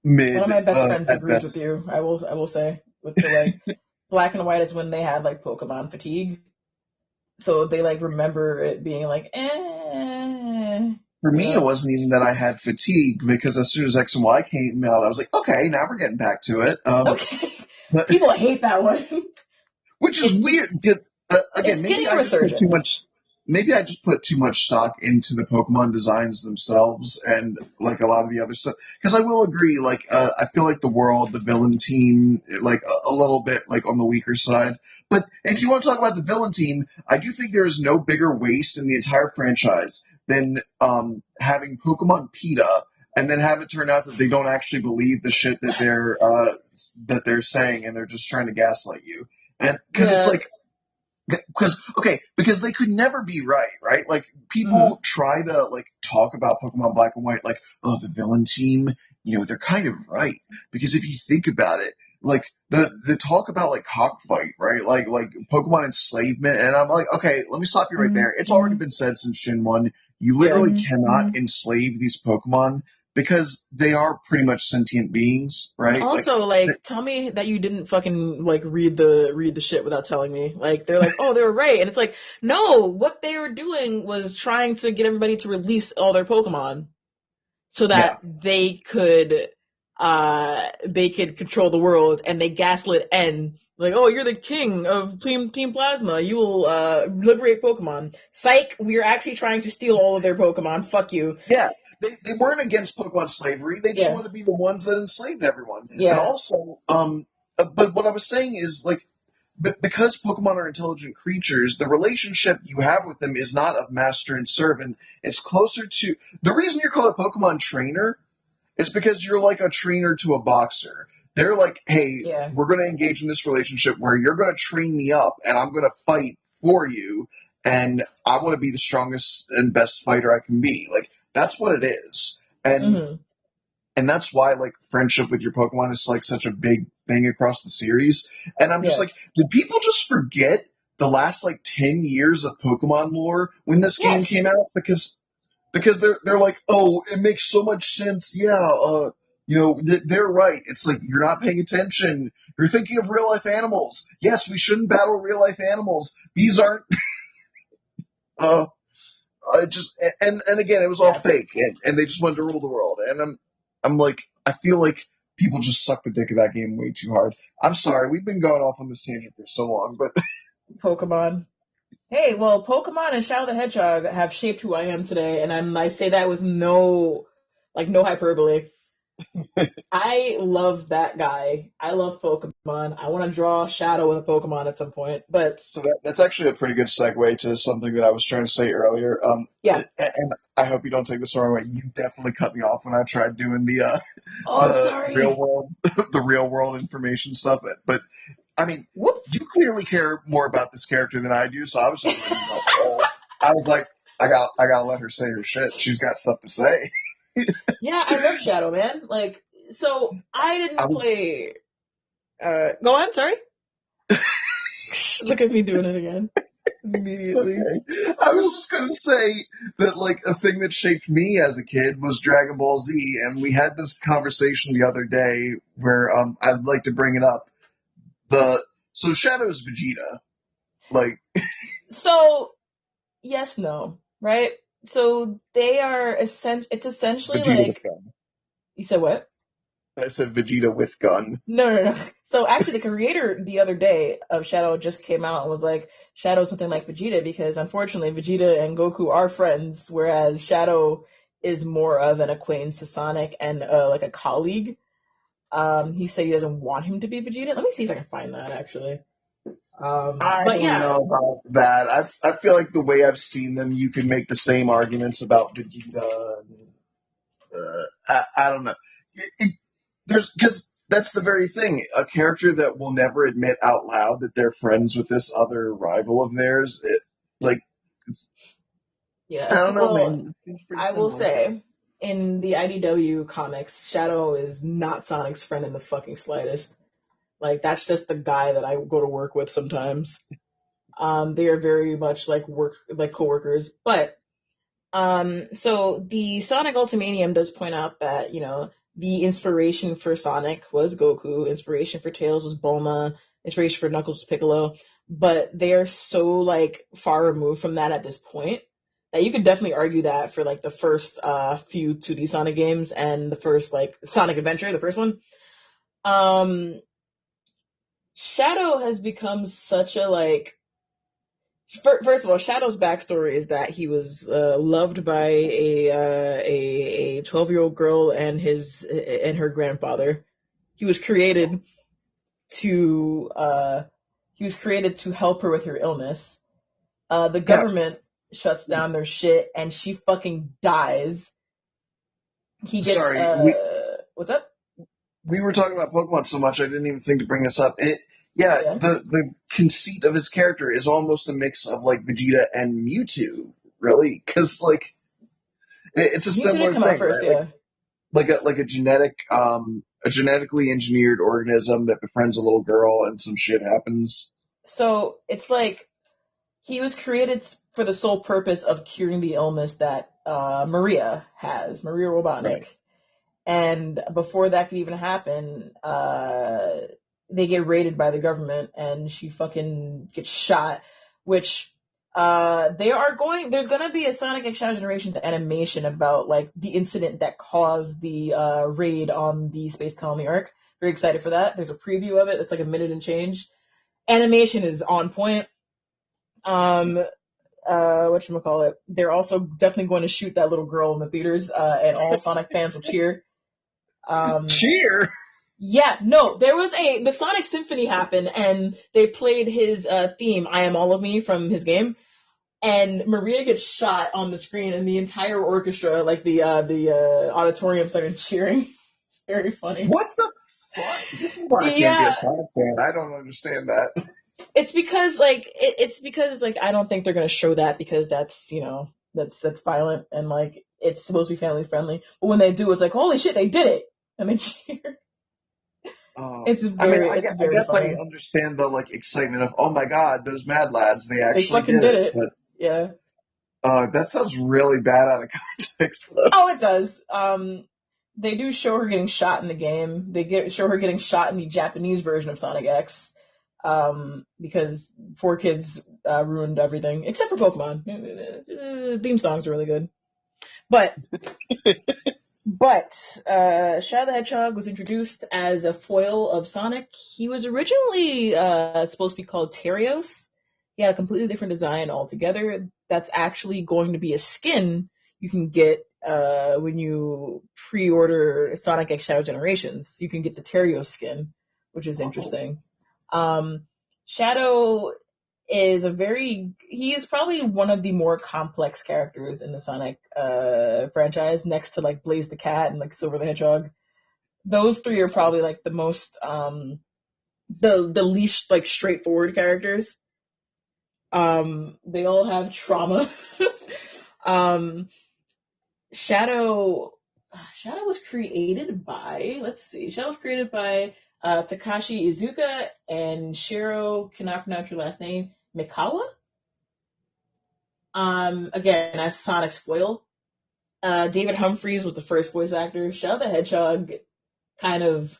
mid, of my best friends at agrees best. with you. I will say with the like Black and White is when they had like Pokemon fatigue, so they like remember it being like For you me, it know. wasn't even that I had fatigue because as soon as X and Y came out, I was like, okay, now we're getting back to it. Okay, people hate that one. Which is It's weird. it's Again, getting a resurgence. maybe I just put too much stock into the Pokemon designs themselves and like a lot of the other stuff. Because I will agree, like I feel like the world, the villain team, like a little bit like on the weaker side. But if you want to talk about the villain team, I do think there is no bigger waste in the entire franchise than having Pokemon PETA and then have it turn out that they don't actually believe the shit that they're saying and they're just trying to gaslight you. And because it's Yeah. like, because they could never be right, right? Like Hmm. people try to like talk about Pokemon Black and White, like, oh, the villain team, they're kind of right because if you think about it, like the talk about like cockfight, right? Like Pokemon enslavement, and I'm like, okay, let me stop you right there. It's already Hmm. been said since Gen 1. You Yeah. literally cannot enslave these Pokemon because they are pretty much sentient beings, And right? Like, also, like, tell me that you didn't fucking like read the shit without telling me. Like, they're like, oh, they were right, and it's like, no, what they were doing was trying to get everybody to release all their Pokemon so that yeah, they could control the world, and they gaslit N. Like, oh, you're the king of Team Plasma. You will liberate Pokemon. Psych, we are actually trying to steal all of their Pokemon. Fuck you. yeah. they weren't against Pokemon slavery. They just Yeah, wanted to be the ones that enslaved everyone. And yeah, also, but what I was saying is like, because Pokemon are intelligent creatures, the relationship you have with them is not of master and servant. It's closer to the reason you're called a Pokemon trainer is because you're like a trainer to a boxer. They're like, hey, yeah. we're going to engage in this relationship where you're going to train me up and I'm going to fight for you. And I want to be the strongest and best fighter I can be. Like, that's what it is. Hmm. And that's why like friendship with your Pokemon is like such a big thing across the series. And I'm just Yeah. like, did people just forget the last like 10 years of Pokemon lore when this game Yes. came out? Because they're like, oh, it makes so much sense. Yeah, they're right. It's like you're not paying attention. You're thinking of real life animals. Yes, we shouldn't battle real life animals. These aren't. Uh, just and again, it was all Yeah. fake, and they just wanted to rule the world. And I'm like, I feel like people just suck the dick of that game way too hard. I'm sorry, we've been going off on this tangent for so long, but Pokemon. Hey, well, Pokemon and Shadow the Hedgehog have shaped who I am today, and I say that with no hyperbole. I love that guy. I love Pokemon. I want to draw Shadow with a Pokemon at some point, but so that's actually a pretty good segue to something that I was trying to say earlier. yeah. And I hope you don't take this the wrong way. You definitely cut me off when I tried doing Oh, the real sorry. world the real world information stuff. But I mean, Whoops. you clearly care more about this character than I do, so I was just letting you know. I was like, I gotta let her say her shit. She's got stuff to say. Yeah, I love Shadow, man. Like, so I I didn't was, play. Go on. Sorry. Look at me doing it again it's immediately. okay. I was just gonna say that like a thing that shaped me as a kid was Dragon Ball Z, and we had this conversation the other day where I'd like to bring it up. The so Shadow's Vegeta, like So yes, no, right? So they are it's essentially Vegeta with like gun. you said what? I said Vegeta with gun. No, no, no. So actually, the creator the other day of Shadow just came out and was like, Shadow's something like Vegeta because unfortunately Vegeta and Goku are friends, whereas Shadow is more of an acquaintance to Sonic and like a colleague. He said he doesn't want him to be Vegeta. Let me see if I can find that actually. I But don't yeah, know about that. I feel like the way I've seen them, you can make the same arguments about Vegeta. And, I don't know. There's because that's the very thing. A character that will never admit out loud that they're friends with this other rival of theirs. Like, it's, I yeah. don't know, Well, man. It seems pretty I will simple. say, in the IDW comics, Shadow is not Sonic's friend in the fucking slightest. Like that's just the guy that I go to work with sometimes. They are very much like coworkers. But so the Sonic Ultimanium does point out that the inspiration for Sonic was Goku, inspiration for Tails was Bulma, inspiration for Knuckles was Piccolo, but they are so like far removed from that at this point that you could definitely argue that for like the first few 2D Sonic games and the first like Sonic Adventure, the first one. Um, Shadow has become such a like first of all, Shadow's backstory is that he was loved by a 12-year-old girl and her grandfather. He was created to help her with her illness. The Yeah. government shuts down their shit and she fucking dies. He gets Sorry, what's up? we were talking about Pokemon so much I didn't even think to bring this up. Yeah, Yeah, the conceit of his character is almost a mix of like Vegeta and Mewtwo, really, because like it's a Mewtwo did similar come out thing, first. right? Like Yeah, a a genetically engineered organism that befriends a little girl and some shit happens. so it's like he was created for the sole purpose of curing the illness that Maria has, Maria Robotnik. Right. And before that could even happen, they get raided by the government and she fucking gets shot, which there's gonna be a Sonic X Shadow Generations animation about like the incident that caused the raid on the Space Colony Arc. Very excited for that. There's a preview of it. It's like a minute and change. Animation is on point. Um, whatchamacallit, they're also definitely going to shoot that little girl in the theaters, and all Sonic fans will cheer. Cheer. Yeah, no, the Sonic Symphony happened, and they played his theme, I Am All of Me, from his game, and Maria gets shot on the screen, and the entire orchestra, like the auditorium, started cheering. It's very funny. What the fuck? This is why I can't be a Yeah, Sonic fan. I don't understand that. it's because like I don't think they're gonna show that because that's that's violent and like it's supposed to be family friendly. But when they do, it's like holy shit, they did it, and they cheer. I mean, It's I very guess I funny. understand the like excitement of, oh my god, those Mad Lads, they They actually fucking did did it. it. But Yeah. that sounds really bad out of context, though. Oh, it does. They do show her getting shot in the game. Show her getting shot in the Japanese version of Sonic X. Because 4Kids ruined everything except for Pokemon. Theme songs are really good, but Shadow the Hedgehog was introduced as a foil of Sonic. He was originally supposed to be called Terios. He had a completely different design altogether. That's actually going to be a skin you can get when you pre-order Sonic X Shadow Generations. You can get the Terios skin, which is Oh, interesting. Shadow he is probably one of the more complex characters in the Sonic franchise, next to like Blaze the Cat and like Silver the Hedgehog. Those three are probably like the most the least like straightforward characters. They all have trauma. um, Shadow Shadow was created by, let's see, Shadow was created by Takashi Iizuka and Shiro, cannot pronounce your last name, Mikawa. Again, as Sonic's foil. David Humphries was the first voice actor. Shadow the Hedgehog kind of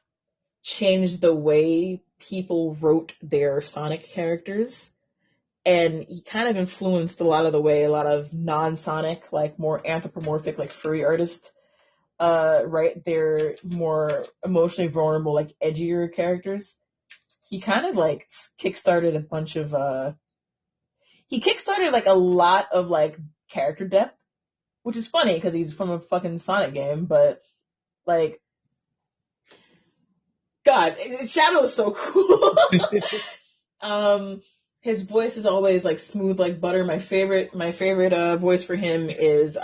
changed the way people wrote their Sonic characters. And he kind of influenced a lot of the way a lot of non-Sonic, like more anthropomorphic, like furry artists, write their more emotionally vulnerable, like edgier characters. He kind of like kickstarted a bunch of, he kickstarted like a lot of like character depth, which is funny because he's from a fucking Sonic game, but like, God, Shadow is so cool. um, his voice is always like smooth like butter. My favorite voice for him is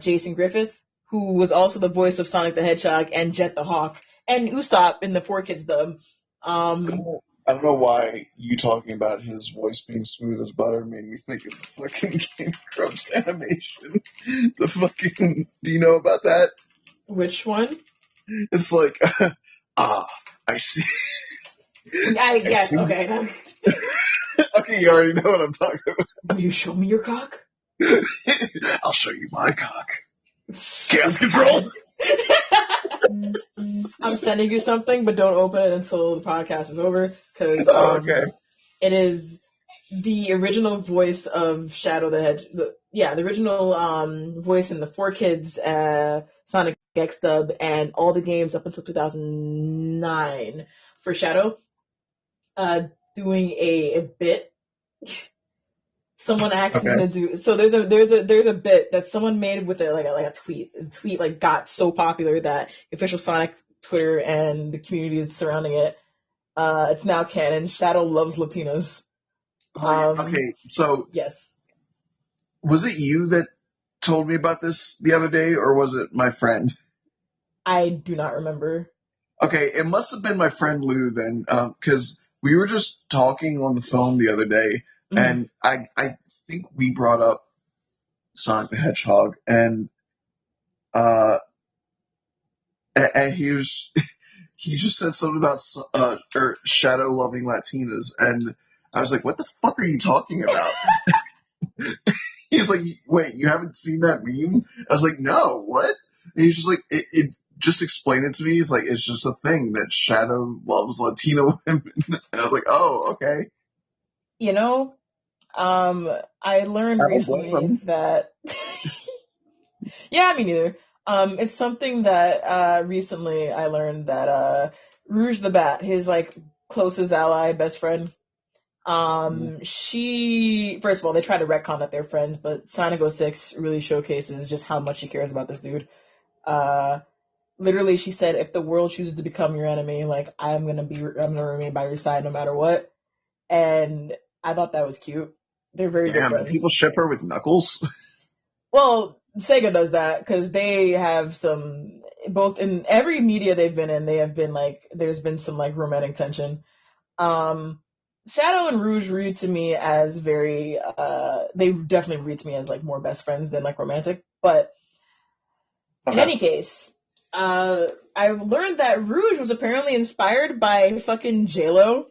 Jason Griffith, who was also the voice of Sonic the Hedgehog and Jet the Hawk and Usopp in the 4Kids dub. Um, I don't know why you talking about his voice being smooth as butter made me think of the fucking Game Grumps animation. The fucking, do you know about that? which one? It's like, ah, I see, I Yes, see. okay. Okay, you already know what I'm talking Will you show me your cock? about. I'll show you my cock. Chaos control. God. I'm sending you something, but don't open it until the podcast is over, because Oh, okay. it is the original voice of Shadow the Hedge. The original voice in the 4Kids Sonic X dub and all the games up until 2009 for Shadow. Uh, Doing a bit. Someone asked him Okay. to do so. There's a bit that someone made with a tweet. The tweet like got so popular that official Sonic Twitter and the communities surrounding it. It's now canon. Shadow loves Latinos. Oh, yeah. Okay. So, Yes, was it you that told me about this the other day, or was it my friend? I do not remember. Okay, it must have been my friend Lou then, because we were just talking on the phone the other day, Mhm. and I think we brought up Sonic the Hedgehog, uh, and he just said something about or shadow loving Latinas, and I was like, what the fuck are you talking about? He's like, wait, you haven't seen that meme? I was like, no, what? And he's just like, it just explained it to me. He's like, it's just a thing that Shadow loves Latino women. And I was like, oh, okay. You know, I learned I don't blame recently him. that yeah, me neither. It's something that recently I learned that Rouge the Bat, his like closest ally, best friend, She first of all, they try to retcon that they're friends, but Sonic 06 really showcases just how much she cares about this dude. Uh, Literally, she said, "If the world chooses to become your enemy, like I'm gonna remain by your side no matter what." And I thought that was cute. They're very good Damn, and people friends. ship her with Knuckles. Well, Sega does that because they have some both in every media they've been in. They have been like there's been some like romantic tension. Um, Shadow and Rouge read to me as very they definitely read to me as like more best friends than like romantic. But in Okay. any case, I learned that Rouge was apparently inspired by fucking JLo.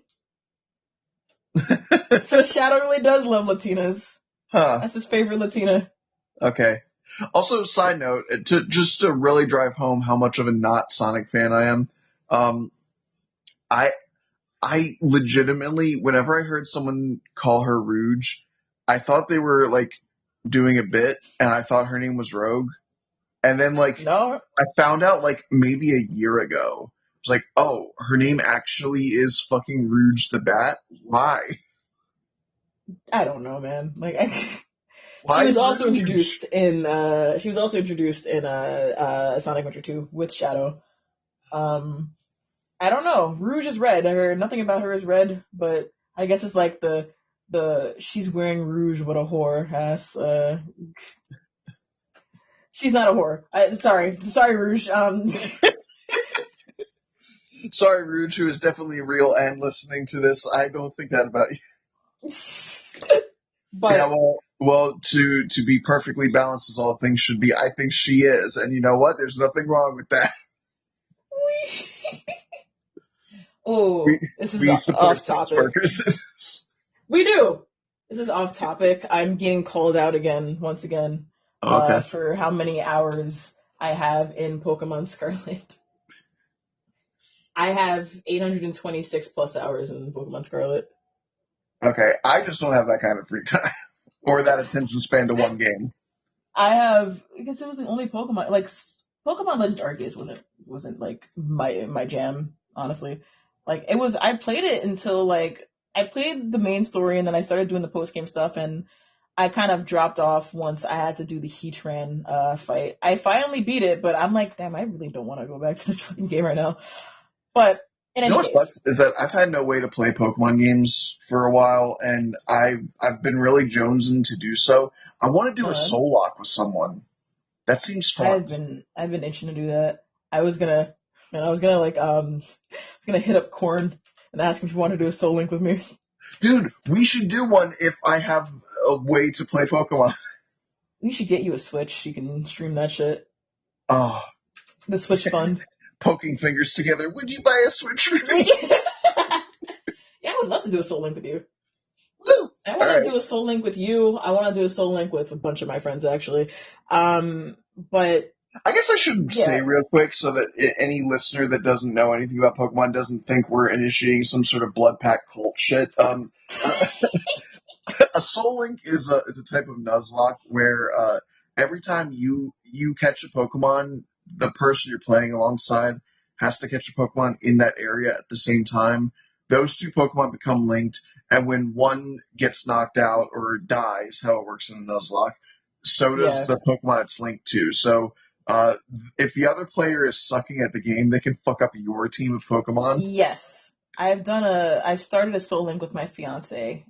So Shadow really does love Latinas. Huh. That's his favorite Latina. Okay. Also, side note, to really drive home how much of a not Sonic fan I am, um, I I legitimately, whenever I heard someone call her Rouge, I thought they were like doing a bit, and I thought her name was Rogue. And then like No, I found out like maybe a year ago. It's like, oh, her name actually is fucking Rouge the Bat. Why? I don't know, man. Like she Why was also Rouge? introduced in Sonic Adventure 2 with Shadow. Um, I don't know. Rouge is red. I heard nothing about her is red, but I guess it's like the she's wearing rouge but a whore ass. She's not a whore. Sorry, Rouge. Sorry, Rouge, who is definitely real and listening to this. I don't think that about you. Yeah, but well, to be perfectly balanced as all things should be, I think she is, and you know what? There's nothing wrong with that. We oh, this is we support off sex topic. workers. We do. This is off topic. I'm getting called out again, once again, Okay. for how many hours I have in Pokemon Scarlet. I have 826 plus hours in Pokemon Scarlet. Okay. I just don't have that kind of free time or that attention span to one game. I have because it was the only Pokemon like Pokemon Legends Arceus wasn't like my jam, honestly. Like it was I played it until like I played the main story and then I started doing the post game stuff and I kind of dropped off once I had to do the Heatran fight. I finally beat it, but I'm like, damn, I really don't want to go back to this fucking game right now. But in You know any what case, sucks is that I've had no way to play Pokemon games for a while, and I've been really jonesing to do so. I want to do a uh, soul lock with someone. That seems fun. I've been itching to do that. I was gonna and I was gonna like I was gonna hit up Corn and ask him if he wanted to do a Soul Link with me. Dude, we should do one if I have a way to play Pokemon. We should get you a Switch. You can stream that shit. Oh, The Switch Fund. poking fingers together. Would you buy a Switch for me? Yeah, I would love to do a Soul Link with you. Woo! I All want to right. do a Soul Link with you. I want to do a Soul Link with a bunch of my friends actually. But I guess I should say yeah, real quick so that any listener that doesn't know anything about Pokemon doesn't think we're initiating some sort of blood pack cult shit. A Soul Link is a type of Nuzlocke where every time you catch a Pokemon, the person you're playing alongside has to catch a Pokemon in that area at the same time. Those two Pokemon become linked, and when one gets knocked out or dies, how it works in a Nuzlocke, so does yeah, the Pokemon it's linked to. So uh, if the other player is sucking at the game, they can fuck up your team of Pokemon. yes. I've started a Soul Link with my fiance.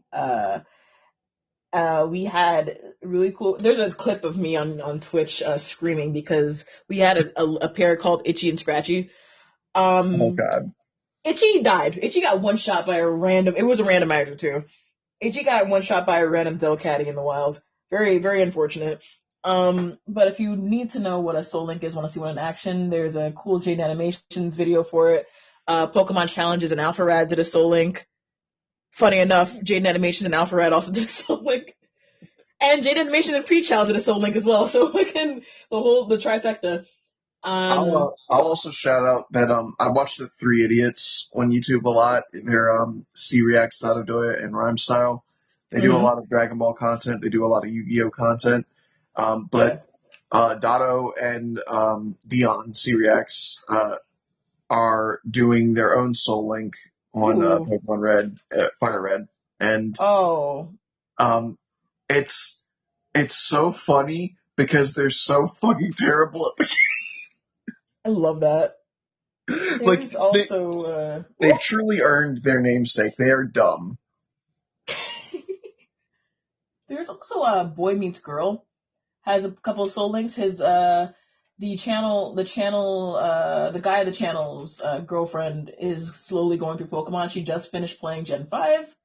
We had really cool. There's a clip of me on Twitch screaming because we had a pair called Itchy and Scratchy. Oh Um, god. Itchy died. Itchy got one shot by a random. It was a randomizer too. Itchy got one shot by a random Delcatty in the wild. Very very unfortunate. But if you need to know what a Soul Link is, want to see one in action, there's a cool Jade Animations video for it. Pokemon Challenges and Alpharad did a Soul Link. Funny enough, Jaden Animations and Alpharad also did a Soul Link. And Jade Animation and Pre-Child did a Soul Link as well, so again, the trifecta. Um, I'll also shout out that I watch the Three Idiots on YouTube a lot. They're C Reacts, Dododoya, and Rhyme Style. They do a mhm, lot of Dragon Ball content. They do a lot of Yu-Gi-Oh content. But yeah. Dotto and Dion C Reacts are doing their own Soul Link on Ooh, Pokemon Red, Fire Red. and Oh, um, it's it's so funny because they're so fucking terrible. I love that. Like There's they also they've truly earned their namesake. They are dumb. there's also Boy Meets Girl has a couple of soul links. His the guy of the channel's girlfriend is slowly going through Pokemon. She just finished playing Gen 5.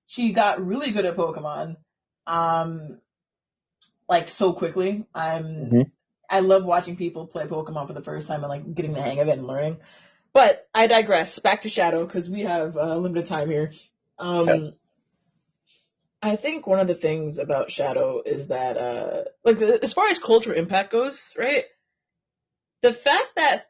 She got really good at Pokemon. Um, like so quickly. Hmm. I love watching people play Pokemon for the first time and like getting the hang of it and learning. But I digress. Back to Shadow because we have limited time here. Um, Yes. I think one of the things about Shadow is that, like, as far as cultural impact goes, right? The fact that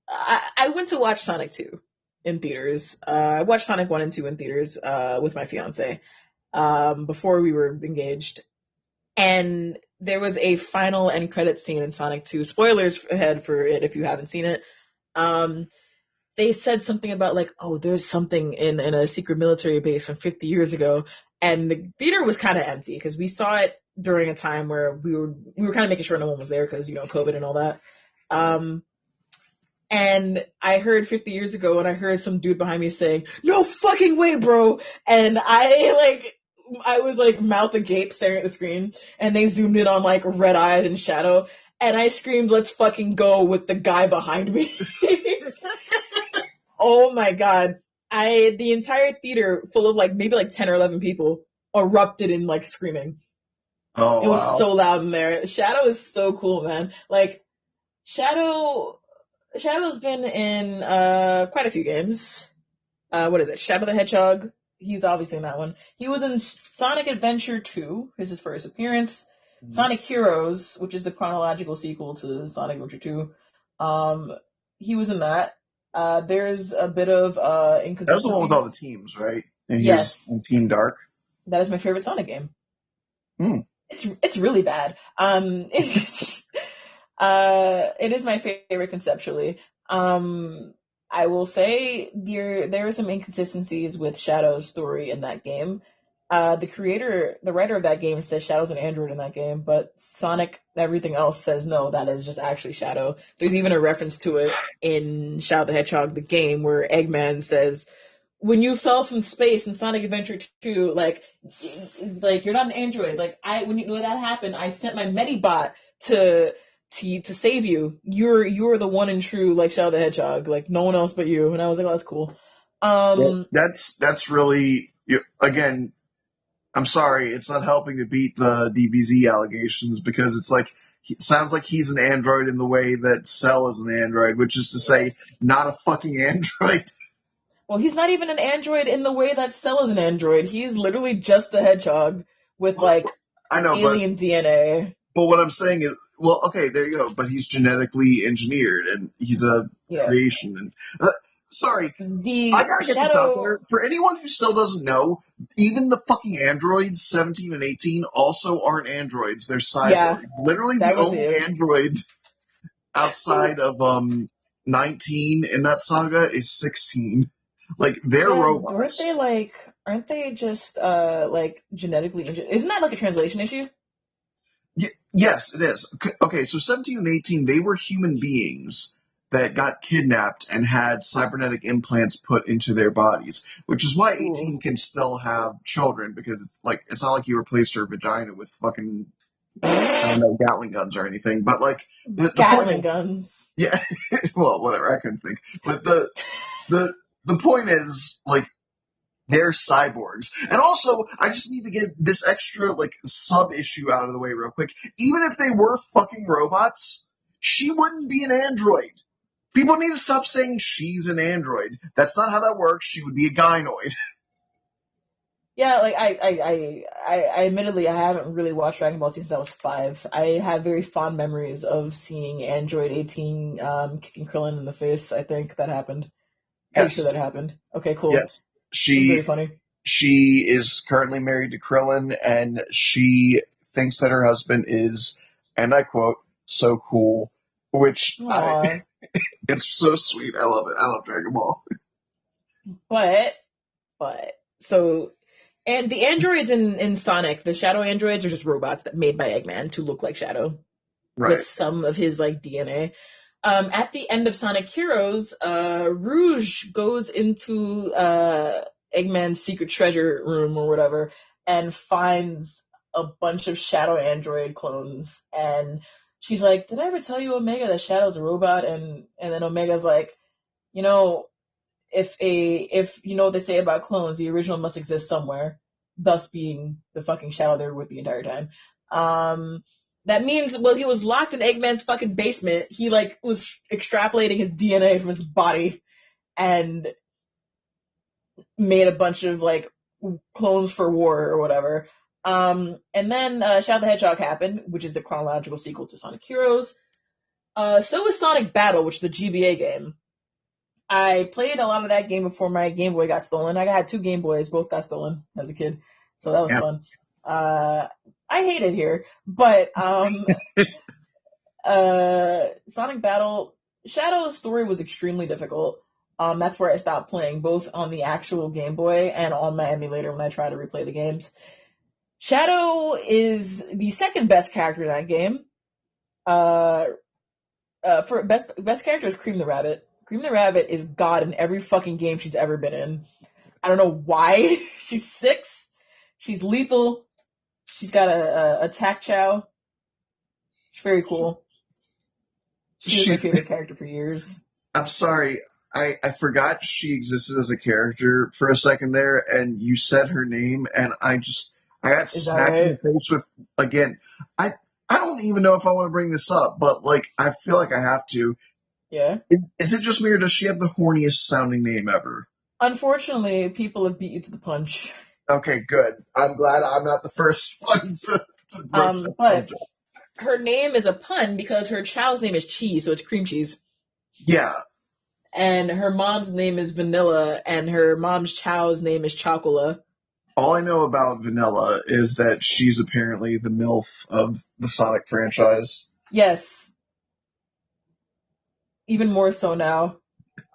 I went to watch Sonic 2 in theaters. I watched Sonic 1 and 2 in theaters, with my fiance, before we were engaged. And there was a final end credit scene in Sonic 2. Spoilers ahead for it if you haven't seen it. Um, they said something about like, oh, there's something in a secret military base from 50 years ago, and the theater was kind of empty because we saw it during a time where we were kind of making sure no one was there because COVID and all that. Um, and I heard 50 years ago, and I heard some dude behind me saying, "No fucking way, bro!" And I was like mouth agape staring at the screen, and they zoomed in on like red eyes and shadow, and I screamed, "Let's fucking go!" with the guy behind me. Oh my god. The entire theater full of like maybe like 10 or 11 people erupted in like screaming. Oh It was wow. so loud in there. Shadow is so cool, man. Like Shadow Shadow's been in quite a few games. What is it? Shadow the Hedgehog. He's obviously in that one. He was in Sonic Adventure 2, his first appearance. Sonic Heroes, which is the chronological sequel to Sonic Adventure 2. Um, he was in that. There's a bit of That was the one with all the inconsistencies. teams, right? And he was Yes, in Team Dark. that is my favorite Sonic game. Hmm. It's really bad. It is my favorite conceptually. Um, I will say there are some inconsistencies with Shadow's story in that game. The writer of that game says Shadow's an android in that game, but Sonic, everything else says no, that is just actually Shadow. There's even a reference to it in Shadow the Hedgehog, the game, where Eggman says, when you fell from space in Sonic Adventure 2, like you're not an android. Like when that happened, I sent my Medibot to to save you. You're the one and true like Shadow the Hedgehog. Like no one else but you. And I was like, oh, that's cool. Yeah. Um, That's really again. I'm sorry, it's not helping to beat the DBZ allegations because it's like it sounds like he's an android in the way that Cell is an android, which is to yeah. say, not a fucking android. Well, he's not even an android in the way that Cell is an android. He's literally just a hedgehog with like I know, alien DNA. but what I'm saying is, well, okay, there you go. But he's genetically engineered, and he's a Yeah. creation. And sorry, I The gotta get this out Shadow. there. For anyone who still doesn't know, even the fucking androids, 17 and 18, also aren't androids. They're Yeah, cyborgs. Literally, the that was only it. android outside of 19 in that saga is 16. Like they're Yeah, weren't robots. they like, aren't they just like genetically injured? Isn't that like a translation issue? Yes, it is. Okay, so 17 and 18, they were human beings that got kidnapped and had cybernetic implants put into their bodies, which is why Ooh, 18 can still have children because it's not like you replaced her vagina with fucking I don't know Gatling guns or anything. But like the point Gatling is, guns. yeah, well, whatever, I couldn't think. But the the point is like they're cyborgs. And also, I just need to get this extra, like, sub issue out of the way real quick. Even if they were fucking robots, she wouldn't be an android. People need to stop saying she's an android. That's not how that works. She would be a gynoid. Yeah, like I admittedly I haven't really watched Dragon Ball Z since I was 5. I have very fond memories of seeing Android 18 kicking Krillin in the face. I think that happened. Pretty sure Yes. that happened. Okay, cool. Yes. Very She funny. she is currently married to Krillin, and she thinks that her husband is, and I quote, so cool. Which Aw. it's so sweet. I love it. I love Dragon Ball. But so And the androids in Sonic, the Shadow androids are just robots that made by Eggman to look like Shadow with Right. some of his like DNA. At the end of Sonic Heroes, Rouge goes into Eggman's secret treasure room or whatever and finds a bunch of Shadow android clones. And she's like, "Did I ever tell you, Omega, that Shadow's a robot?" And then Omega's like, "You know, if you know what they say about clones, the original must exist somewhere, thus being the fucking Shadow they were with the entire time." Um, that means, well, he was locked in Eggman's fucking basement. He like was extrapolating his DNA from his body and made a bunch of like clones for war or whatever. And then Shadow the Hedgehog happened, which is the chronological sequel to Sonic Heroes. So is Sonic Battle, which is the GBA game. I played a lot of that game before my Game Boy got stolen. I had two Game Boys, both got stolen as a kid, so that was Yeah. fun. I hate it here, but Sonic Battle Shadow's story was extremely difficult. That's where I stopped playing, both on the actual Game Boy and on my emulator when I try to replay the games. Shadow is the second best character in that game. Uh, for best character is Cream the Rabbit. Cream the Rabbit is God in every fucking game she's ever been in. I don't know why. She's 6. She's lethal. She's got a attack chow. She's very cool. She was She my favorite character for years. I'm sorry. I forgot she existed as a character for a second there, and you said her name, and I got Is that smacked in the right? face with again. I I don't even know if I want to bring this up, but like I feel like I have to. Yeah. Is it just me, or does she have the horniest sounding name ever? Unfortunately, people have beat you to the punch. Okay, good. I'm glad I'm not the first one to broach that But subject. her name is a pun because her child's name is Cheese, so it's cream cheese. Yeah, And her mom's name is Vanilla, and her mom's chow's name is Chocola. all I know about Vanilla is that she's apparently the MILF of the Sonic franchise. Yes, even more so now.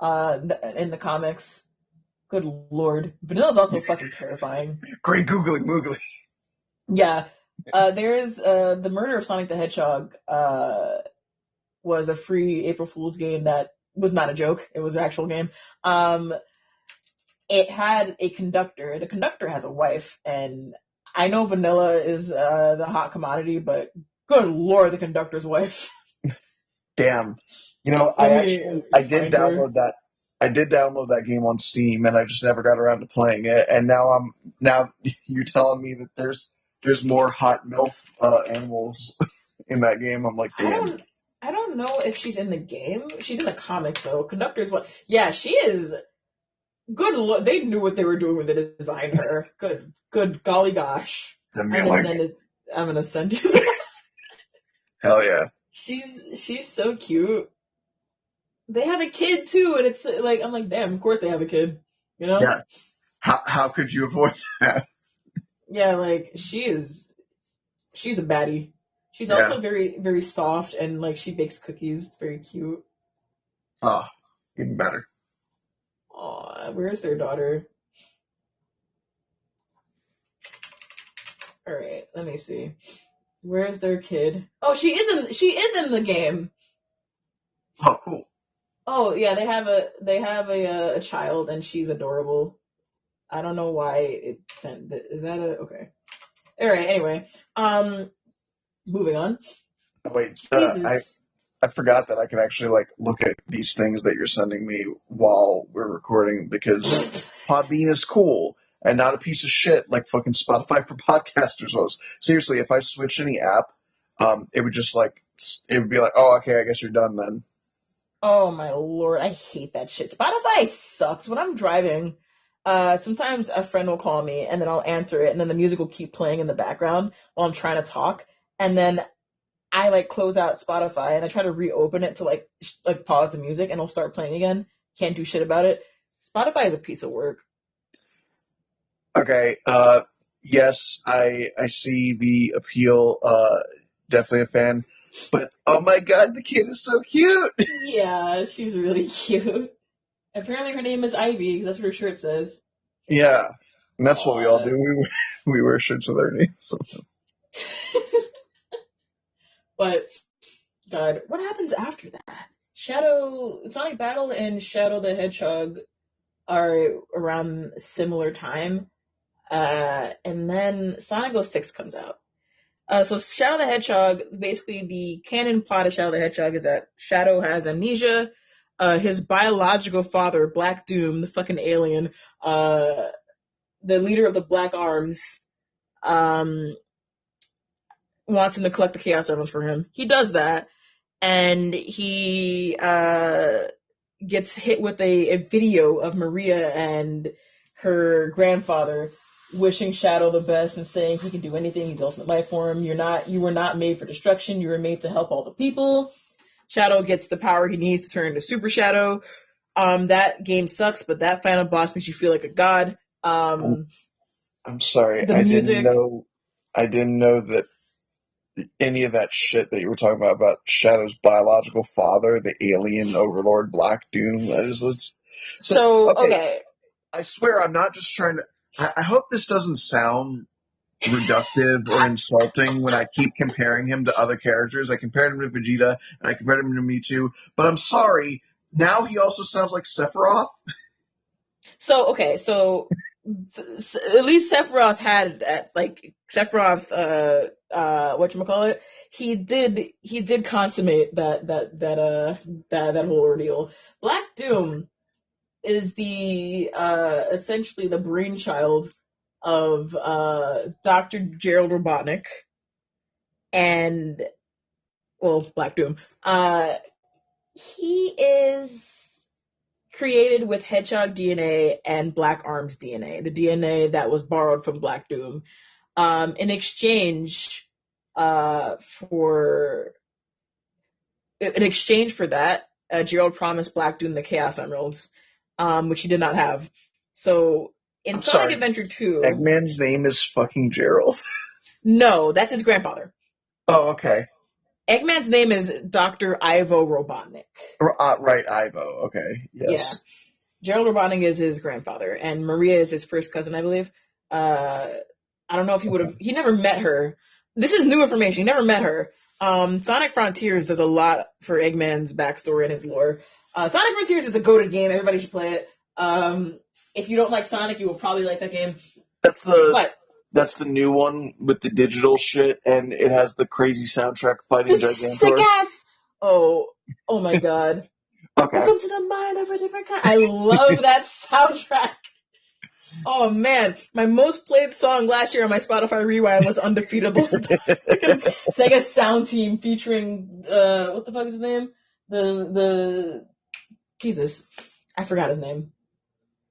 In the comics. Good lord, Vanilla's also fucking terrifying. Great googly moogly. Yeah. There is the Murder of Sonic the Hedgehog was a free April Fool's game that was not a joke. It was an actual game. Um, it had a conductor. The conductor has a wife, and I know Vanilla is the hot commodity, but good lord, the conductor's wife. Damn. You know, Let me I did find her. download that. I did download that game on Steam, and I just never got around to playing it. And now you're telling me that there's more hot MILF animals in that game. I'm like, I damn. don't. I don't know if she's in the game. She's in the comics though. Conductor's what? Yeah, she is. Good. They knew what they were doing when they designed her. Good golly gosh. Send me I'm a gonna link. send it. I'm gonna send you. Hell yeah. She's so cute. They have a kid too, and it's like I'm like, damn. Of course they have a kid. You know? Yeah. How could you avoid that? Yeah. Like she is. She's a baddie. She's Yeah. also very soft and like she bakes cookies. It's very cute. Ah, even better. Aw, where's their daughter? All right, let me see. Where's their kid? Oh, she is in the game. Oh, cool. Oh yeah, they have a child and she's adorable. I don't know why it sent. Is that a okay? All right. Anyway, moving on. Wait, Jesus. I forgot that I can actually like look at these things that you're sending me while we're recording because Podbean is cool and not a piece of shit like fucking Spotify for podcasters was. Seriously, if I switched any app, it would just like it would be like, oh, okay, I guess you're done then. Oh my lord, I hate that shit. Spotify sucks. When I'm driving, sometimes a friend will call me and then I'll answer it and then the music will keep playing in the background while I'm trying to talk. And then I like close out Spotify and I try to reopen it to like pause the music and it'll start playing again. Can't do shit about it. Spotify is a piece of work. Okay, yes, I see the appeal. Definitely a fan, but oh my god, the kid is so cute. Yeah, she's really cute. Apparently her name is Ivy, 'cause that's what her shirt says. Yeah. And that's what we all Uh, do. We wear shirts with our names. but God, what happens after that? Sonic Battle and Shadow the Hedgehog are around similar time. And then Sonic 06 comes out. So Shadow the Hedgehog, basically the canon plot of Shadow the Hedgehog is that Shadow has amnesia. His biological father, Black Doom, the fucking alien, the leader of the Black Arms, um, wants him to collect the Chaos Emeralds for him. He does that, and he gets hit with a video of Maria and her grandfather wishing Shadow the best and saying he can do anything. He's the ultimate life form. You were not made for destruction. You were made to help all the people. Shadow gets the power he needs to turn into Super Shadow. That game sucks, but that final boss makes you feel like a god. I'm, I'm sorry. The music. I didn't know that any of that shit that you were talking about Shadow's biological father, the alien overlord Black Doom. That is so So, okay. okay. I swear I'm not just trying to. I hope this doesn't sound reductive or insulting when I keep comparing him to other characters. I compared him to Vegeta and I compared him to Mewtwo, but I'm sorry. Now he also sounds like Sephiroth. So, okay. So, at least Sephiroth had Sephiroth, whatchamacallit, he did consummate that whole ordeal. Black Doom is the essentially the brainchild of Dr. Gerald Robotnik and, well, Black Doom. He is created with Hedgehog DNA and Black Arms DNA, the DNA that was borrowed from Black Doom. In exchange for that, Gerald promised Black Doom the Chaos Emeralds, which he did not have. So in I'm Sonic sorry. Adventure 2, Eggman's name is fucking Gerald. no, that's his grandfather. Oh, okay. Eggman's name is Dr. Ivo Robotnik. Right, Ivo. Okay, Yeah. yes. Gerald Robotnik is his grandfather, and Maria is his first cousin, I believe. Uh, I don't know if Okay. he never met her. This is new information. He never met her. Sonic Frontiers does a lot for Eggman's backstory and his lore. Sonic Frontiers is a goated game. Everybody should play it. If you don't like Sonic, you will probably like that game. That's the But that's the new one with the digital shit, and it has the crazy soundtrack fighting this sick Gigantor. ass. Oh, oh my god. Okay. Welcome to the mind of a different kind. I love that soundtrack. Oh man, my most played song last year on my Spotify Rewind was "Undefeatable." Because Sega Sound Team featuring what the fuck is his name? The Jesus, I forgot his name.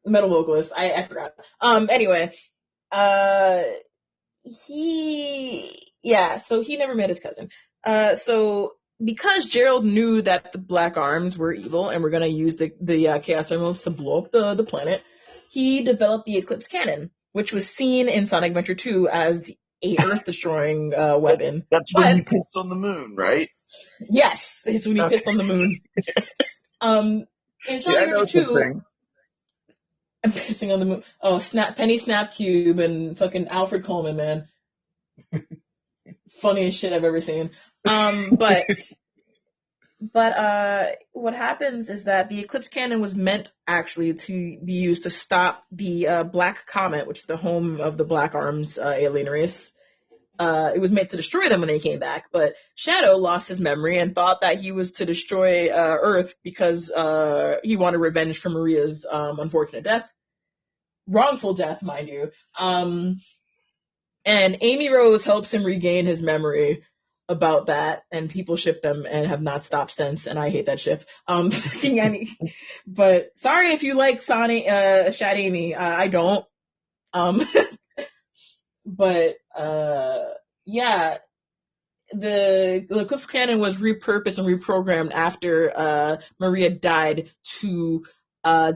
The metal vocalist. I forgot. Anyway, uh so he never met his cousin. So because Gerald knew that the Black Arms were evil and were gonna use the Chaos Emeralds to blow up the planet, he developed the Eclipse Cannon, which was seen in Sonic Adventure 2 as a Earth destroying weapon. That's when he But pissed on the moon, right? yes, it's when he Okay. pissed on the moon. Um, in See, Sonic I know Adventure some 2, things. I'm pissing on the moon. Oh, Penny Snapcube and fucking Alfred Coleman, man, funniest shit I've ever seen. But what happens is that the Eclipse Cannon was meant actually to be used to stop the Black Comet, which is the home of the Black Arms alien race. It was meant to destroy them when they came back, but Shadow lost his memory and thought that he was to destroy Earth because he wanted revenge for Maria's unfortunate death. Wrongful death, mind you. And Amy Rose helps him regain his memory about that, and people ship them and have not stopped since, and I hate that ship. But sorry if you like Sonic, Shad Amy, I don't. Um, but yeah, the Cliff Cannon was repurposed and reprogrammed after Maria died to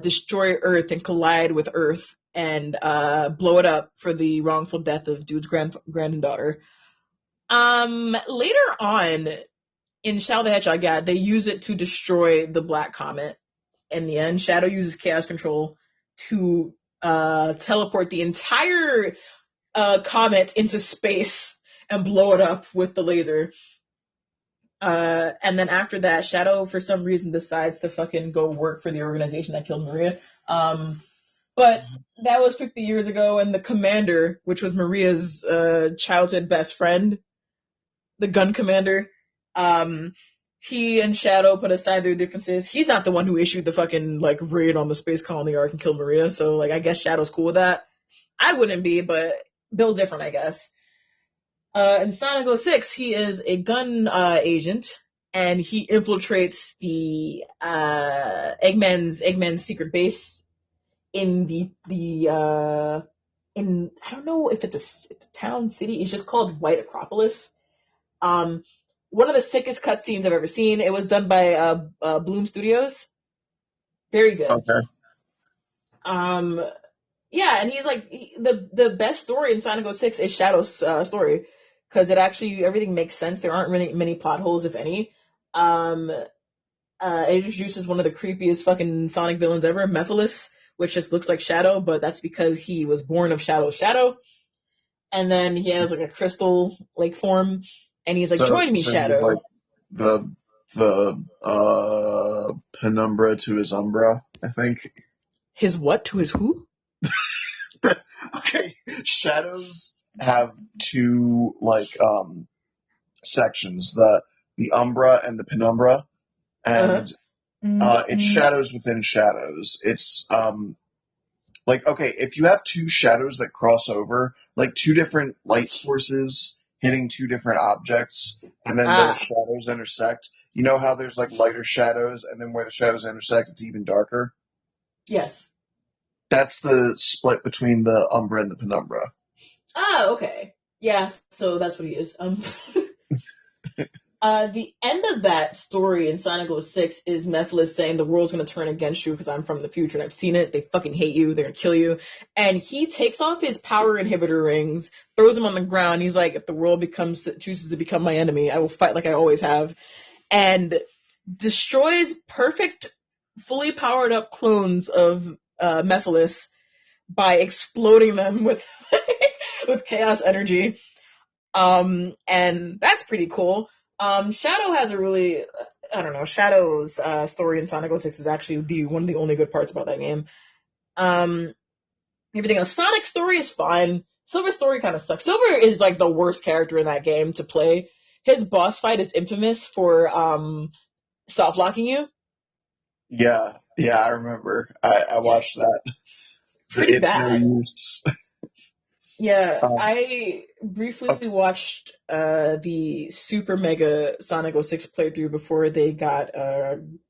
destroy Earth and collide with Earth and blow it up for the wrongful death of Dude's granddaughter. Later on in Shadow the Hedgehog, yeah, they use it to destroy the Black Comet. In the end, Shadow uses Chaos Control to teleport the entire comet into space and blow it up with the laser. And then after that, Shadow for some reason decides to fucking go work for the organization that killed Maria. But that was 50 years ago, and the commander, which was Maria's childhood best friend, the gun commander, um, he and Shadow put aside their differences. He's not the one who issued the fucking like raid on the space colony arc and killed Maria, so like I guess Shadow's cool with that. I wouldn't be, but Bill different, I guess. In Sonic 06, he is a gun agent, and he infiltrates the Eggman's secret base in the in I don't know if it's a town city. It's just called White Acropolis. Um, One of the sickest cutscenes I've ever seen. It was done by Bloom Studios. Very good. Okay. Um, yeah, and he's like the best story in Sonic 06 is Shadow's story because it actually everything makes sense. There aren't really many plot holes, if any. Um, it introduces one of the creepiest fucking Sonic villains ever, Mephiles, which just looks like Shadow, but that's because he was born of Shadow's shadow. And then he has like a crystal like form, and he's like, So, "Join me, so he's like Shadow." the penumbra to his umbra, I think. His what to his who? Okay, shadows have two sections, the umbra and the penumbra, Uh and it's shadows within shadows. It's okay, if you have two shadows that cross over, like two different light sources hitting two different objects, and then those Ah, shadows intersect. You know how there's like lighter shadows, and then where the shadows intersect, it's even darker? yes. That's the split between the umbra and the penumbra. Ah, okay. Yeah, so that's what he is. The end of that story in Sonic 06 is Mephiles saying the world's gonna turn against you because I'm from the future and I've seen it. They fucking hate you. They're gonna kill you. And he takes off his power inhibitor rings, throws them on the ground. He's like, if the world chooses to become my enemy, I will fight like I always have. And destroys perfect, fully powered up clones of Mephiles by exploding them with with chaos energy. And that's pretty cool. Shadow has a really, I don't know, Shadow's story in Sonic 06 is actually one of the only good parts about that game. Um, Everything else, Sonic's story is fine. Silver's story kind of sucks. Silver is like the worst character in that game to play. His boss fight is infamous for soft locking you. Yeah, yeah, I remember. I Yeah, watched that. pretty It's no bad. use. Yeah, Um, I briefly oh, watched the Super Mega Sonic 06 playthrough before they got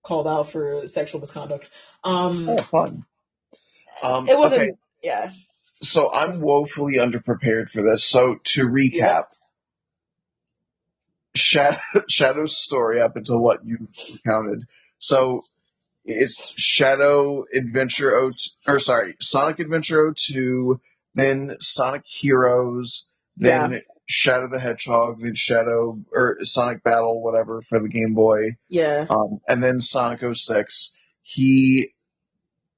called out for sexual misconduct. Um, oh, fun. it Okay, wasn't, yeah, so I'm woefully underprepared for this. So to yeah, recap, Shadow, Shadow's story up until what you recounted. So it's Shadow Adventure or sorry, Sonic Adventure 02, then Sonic Heroes, yeah, then Shadow the Hedgehog, then Shadow or Sonic Battle, whatever for the Game Boy, yeah, and then Sonic 06. He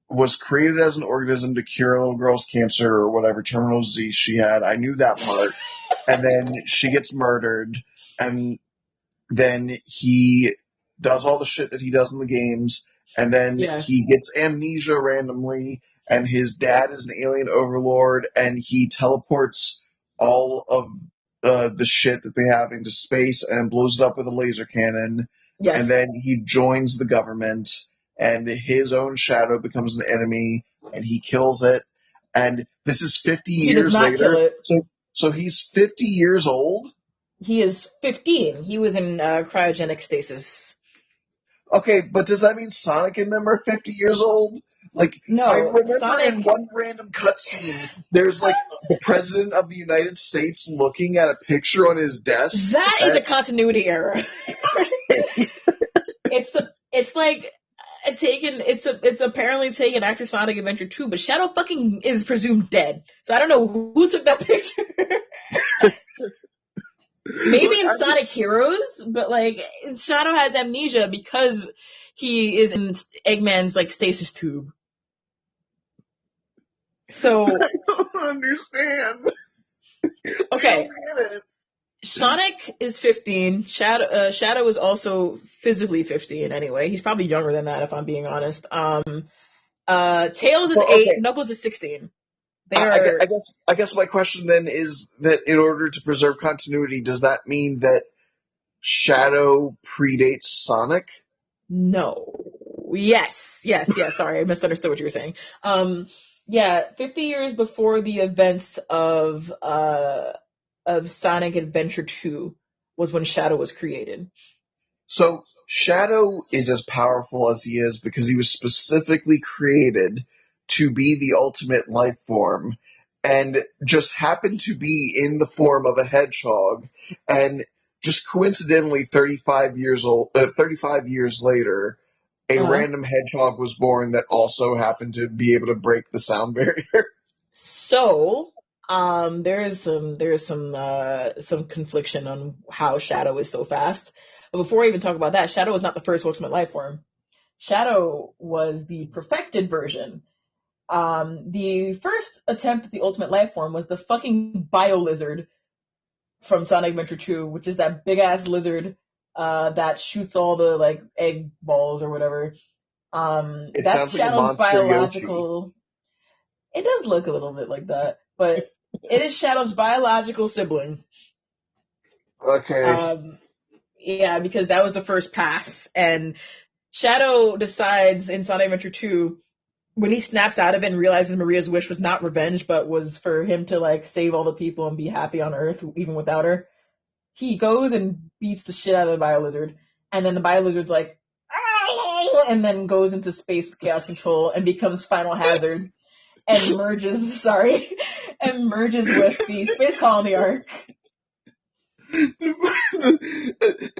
was created as an organism to cure a little girl's cancer or whatever terminal disease she had. I knew that part. And then she gets murdered, and then he does all the shit that he does in the games, and then yeah, he gets amnesia randomly, and his dad is an alien overlord, and he teleports all of the shit that they have into space and blows it up with a laser cannon, and yes. then he joins the government, and his own shadow becomes an enemy, and he kills it, and this is 50 He does years not kill later, it. so he's 50 years old. He is 15. He was in cryogenic stasis. Okay, but does that mean Sonic and them are 50 years old? Like, I No, remember in Sonic, one random cutscene, there's like the President of the United States looking at a picture on his desk, that is and a continuity error. It's like it's apparently taken after Sonic Adventure 2, but Shadow fucking is presumed dead. So I don't know who took that picture. Maybe look, in Sonic Heroes, but like Shadow has amnesia because he is in Eggman's like stasis tube. So, I don't understand. I don't okay, get it. Sonic is 15. Shadow is also physically 15 anyway. He's probably younger than that if I'm being honest. Tails is Well, 8, okay. Knuckles is 16. They I, are I guess my question then is that in order to preserve continuity, does that mean that Shadow predates Sonic? no. Yes. Sorry, I misunderstood what you were saying. Um, yeah, 50 years before the events of Sonic Adventure 2 was when Shadow was created. So Shadow is as powerful as he is because he was specifically created to be the ultimate life form and just happened to be in the form of a hedgehog and just coincidentally 35 years later a Uh-huh. random hedgehog was born that also happened to be able to break the sound barrier. So, there is some confliction on how Shadow is so fast. But before I even talk about that, Shadow is not the first ultimate life form. Shadow was the perfected version. The first attempt at the ultimate life form was the fucking bio lizard from Sonic Adventure 2, which is that big ass lizard that shoots all the like egg balls or whatever. It That's sounds like a Shadow's monster Yoshi. biological. It does look a little bit like that, but it is Shadow's biological sibling. Okay. Um, yeah, because that was the first pass, and Shadow decides in Sonic Adventure 2 when he snaps out of it and realizes Maria's wish was not revenge, but was for him to like save all the people and be happy on Earth even without her. He goes and beats the shit out of the Bio Lizard, and then the Bio Lizard's like, "Ah!" and then goes into space with chaos control and becomes Final Hazard and merges, sorry, and merges with the space colony arc.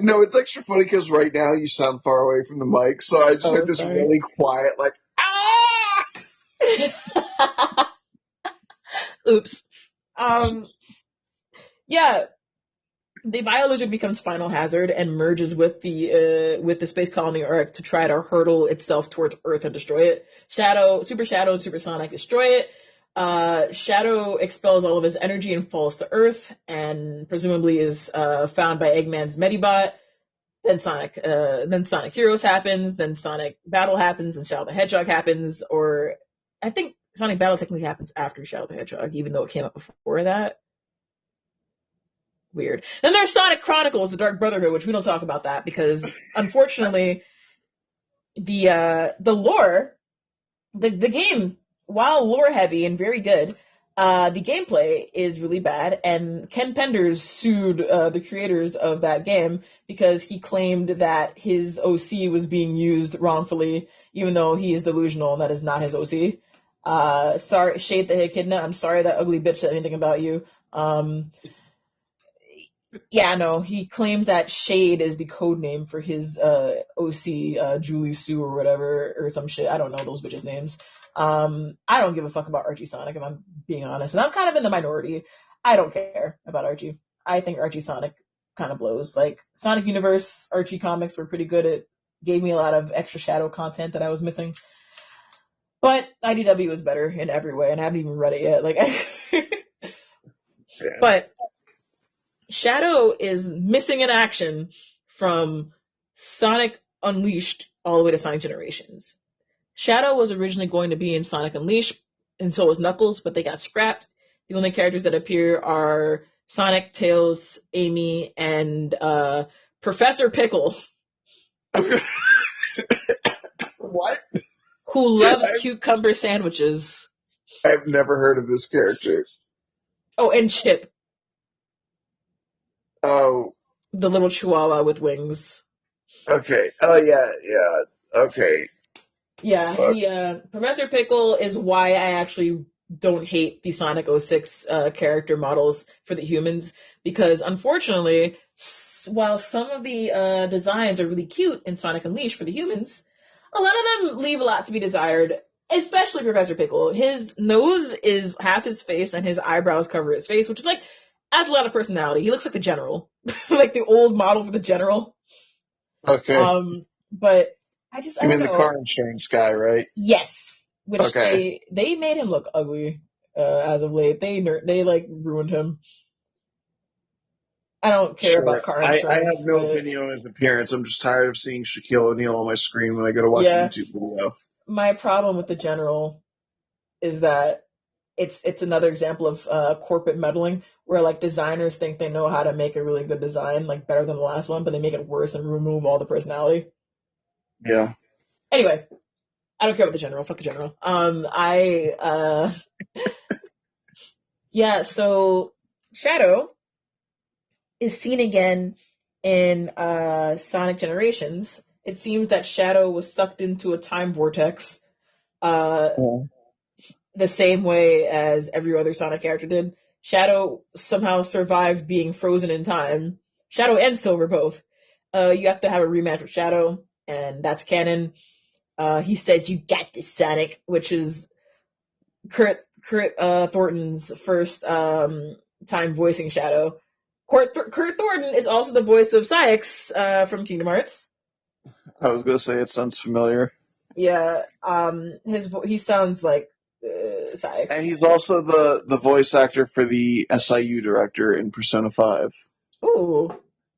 No, it's extra funny because right now you sound far away from the mic, so I just Oh, heard this sorry. really quiet, like, ah! Oops. Um, yeah, the Biolizard becomes Final Hazard and merges with the space colony Earth to try to hurtle itself towards Earth and destroy it. Super Shadow, and Super Sonic destroy it. Shadow expels all of his energy and falls to Earth, and presumably is found by Eggman's Medibot. Then Sonic Heroes happens. Then Sonic Battle happens, and Shadow the Hedgehog happens. Or I think Sonic Battle technically happens after Shadow the Hedgehog, even though it came out before that. Weird. Then there's Sonic Chronicles: The Dark Brotherhood, which we don't talk about that because unfortunately the lore, the game, while lore heavy and very good, the gameplay is really bad. And Ken Penders sued the creators of that game because he claimed that his OC was being used wrongfully, even though he is delusional and that is not his OC. Sorry, Shade the Echidna. I'm sorry that ugly bitch said anything about you. Yeah, no, he claims that Shade is the code name for his OC, Julie Sue or whatever, or some shit. I don't know those bitches' names. I don't give a fuck about Archie Sonic, if I'm being honest. And I'm kind of in the minority. I don't care about Archie. I think Archie Sonic kind of blows. Like, Sonic Universe Archie comics were pretty good. It gave me a lot of extra Shadow content that I was missing. But IDW is better in every way, and I haven't even read it yet. Like, Yeah. but Shadow is missing in action from Sonic Unleashed all the way to Sonic Generations. Shadow was originally going to be in Sonic Unleashed, and so was Knuckles, but they got scrapped. The only characters that appear are Sonic, Tails, Amy, and Professor Pickle, What? who loves cucumber sandwiches. I've never heard of this character. Oh, and Chip, Oh, the little chihuahua with wings. okay. Oh, yeah, yeah. Okay. Yeah, Fuck. he Professor Pickle is why I actually don't hate the Sonic '06 character models for the humans because unfortunately, while some of the designs are really cute in Sonic Unleashed for the humans, a lot of them leave a lot to be desired. Especially Professor Pickle. His nose is half his face and his eyebrows cover his face, which is like adds a lot of personality. He looks like the general, like the old model for the general. Okay. But I You don't mean the know. car insurance guy, right? Yes, which Okay. they made him look ugly. as of late. They like ruined him. I don't care about Sure. car I have insurance, no but opinion on his appearance. I'm just tired of seeing Shaquille O'Neal on my screen when I go to watch a yeah, YouTube video. my problem with the general is that it's another example of corporate meddling where like designers think they know how to make a really good design like better than the last one, but they make it worse and remove all the personality. Yeah. Anyway, I don't care about the general. Fuck the general. I yeah. So Shadow is seen again in Sonic Generations. It seems that Shadow was sucked into a time vortex. Uh, Yeah. the same way as every other Sonic character did. Shadow somehow survived being frozen in time. Shadow and Silver both. You have to have a rematch with Shadow, and that's canon. He said, "You got this, Sonic," which is Kurt Thornton's first time voicing Shadow. Kurt Thornton is also the voice of Saix from Kingdom Hearts. I was gonna say it sounds familiar. Yeah, he sounds like And Saix. he's also the voice actor for the SIU director in Persona 5. Ooh.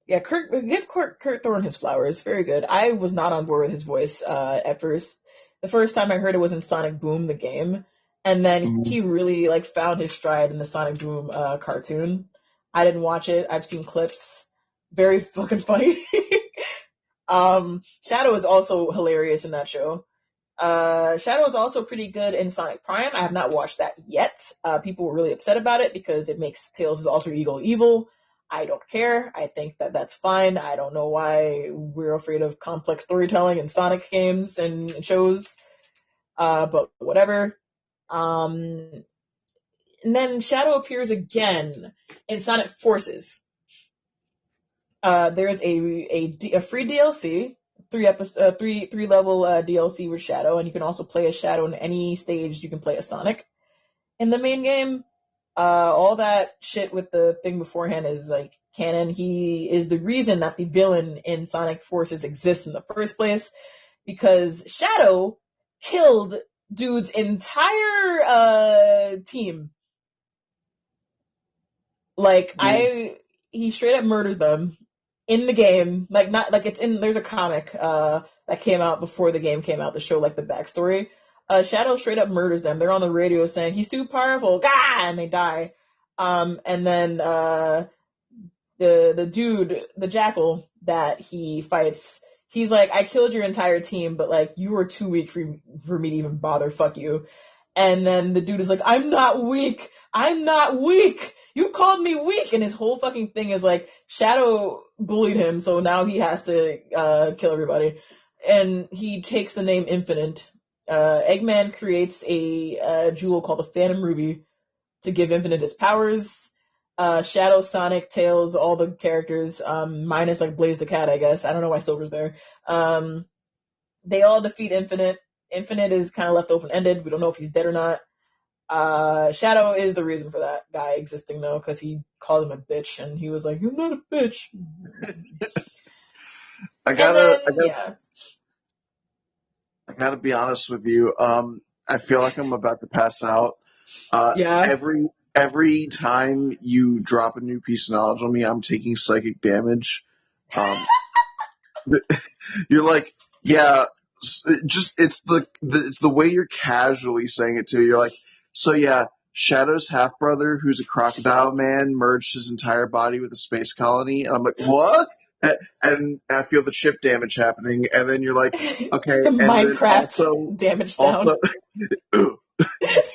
Yeah, Kurt Thorne his flowers. Very good. I was not on board with his voice at first. The first time I heard it was in Sonic Boom, the game, and then Mhm. he really like found his stride in the Sonic Boom cartoon. I didn't watch it. I've seen clips. Very fucking funny. Shadow is also hilarious in that show. Shadow is also pretty good in Sonic Prime. I have not watched that yet. People were really upset about it because it makes Tails' alter ego evil. I don't care. I think that that's fine. I don't know why we're afraid of complex storytelling in Sonic games and shows. But whatever. Um, and then Shadow appears again in Sonic Forces. There's a free DLC, three level DLC with Shadow, and you can also play as Shadow in any stage. You can play as Sonic in the main game. All that shit with the thing beforehand is like canon. He is the reason that the villain in Sonic Forces exists in the first place because Shadow killed dude's entire team. Like Yeah. he straight up murders them in the game. Like not like it's in. There's a comic that came out before the game came out to show like the backstory. Shadow straight up murders them. They're on the radio saying he's too powerful, gah, and they die. And then the dude, the jackal that he fights, he's like, I killed your entire team, but like you were too weak for me to even bother. Fuck you. And then the dude is like, I'm not weak. I'm not weak. You called me weak. And his whole fucking thing is like, Shadow bullied him, so now he has to kill everybody. And he takes the name Infinite. Eggman creates a jewel called the Phantom Ruby to give Infinite his powers. Shadow, Sonic, Tails, all the characters, minus like Blaze the Cat, I guess. I don't know why Silver's there. They all defeat Infinite. Infinite is kind of left open ended. We don't know if he's dead or not. Shadow is the reason for that guy existing though, because he called him a bitch, and he was like, "You're not a bitch." I And gotta, I then gotta, yeah, I gotta be honest with you. I feel like I'm about to pass out. Uh, yeah. every time you drop a new piece of knowledge on me, I'm taking psychic damage. Um, you're like, yeah, just it's the way you're casually saying it too. You're like, so yeah, Shadow's half brother, who's a crocodile man, merged his entire body with a space colony, and I'm like, what? And I feel the chip damage happening, and then you're like, okay, The and then Minecraft damage sound. also, and,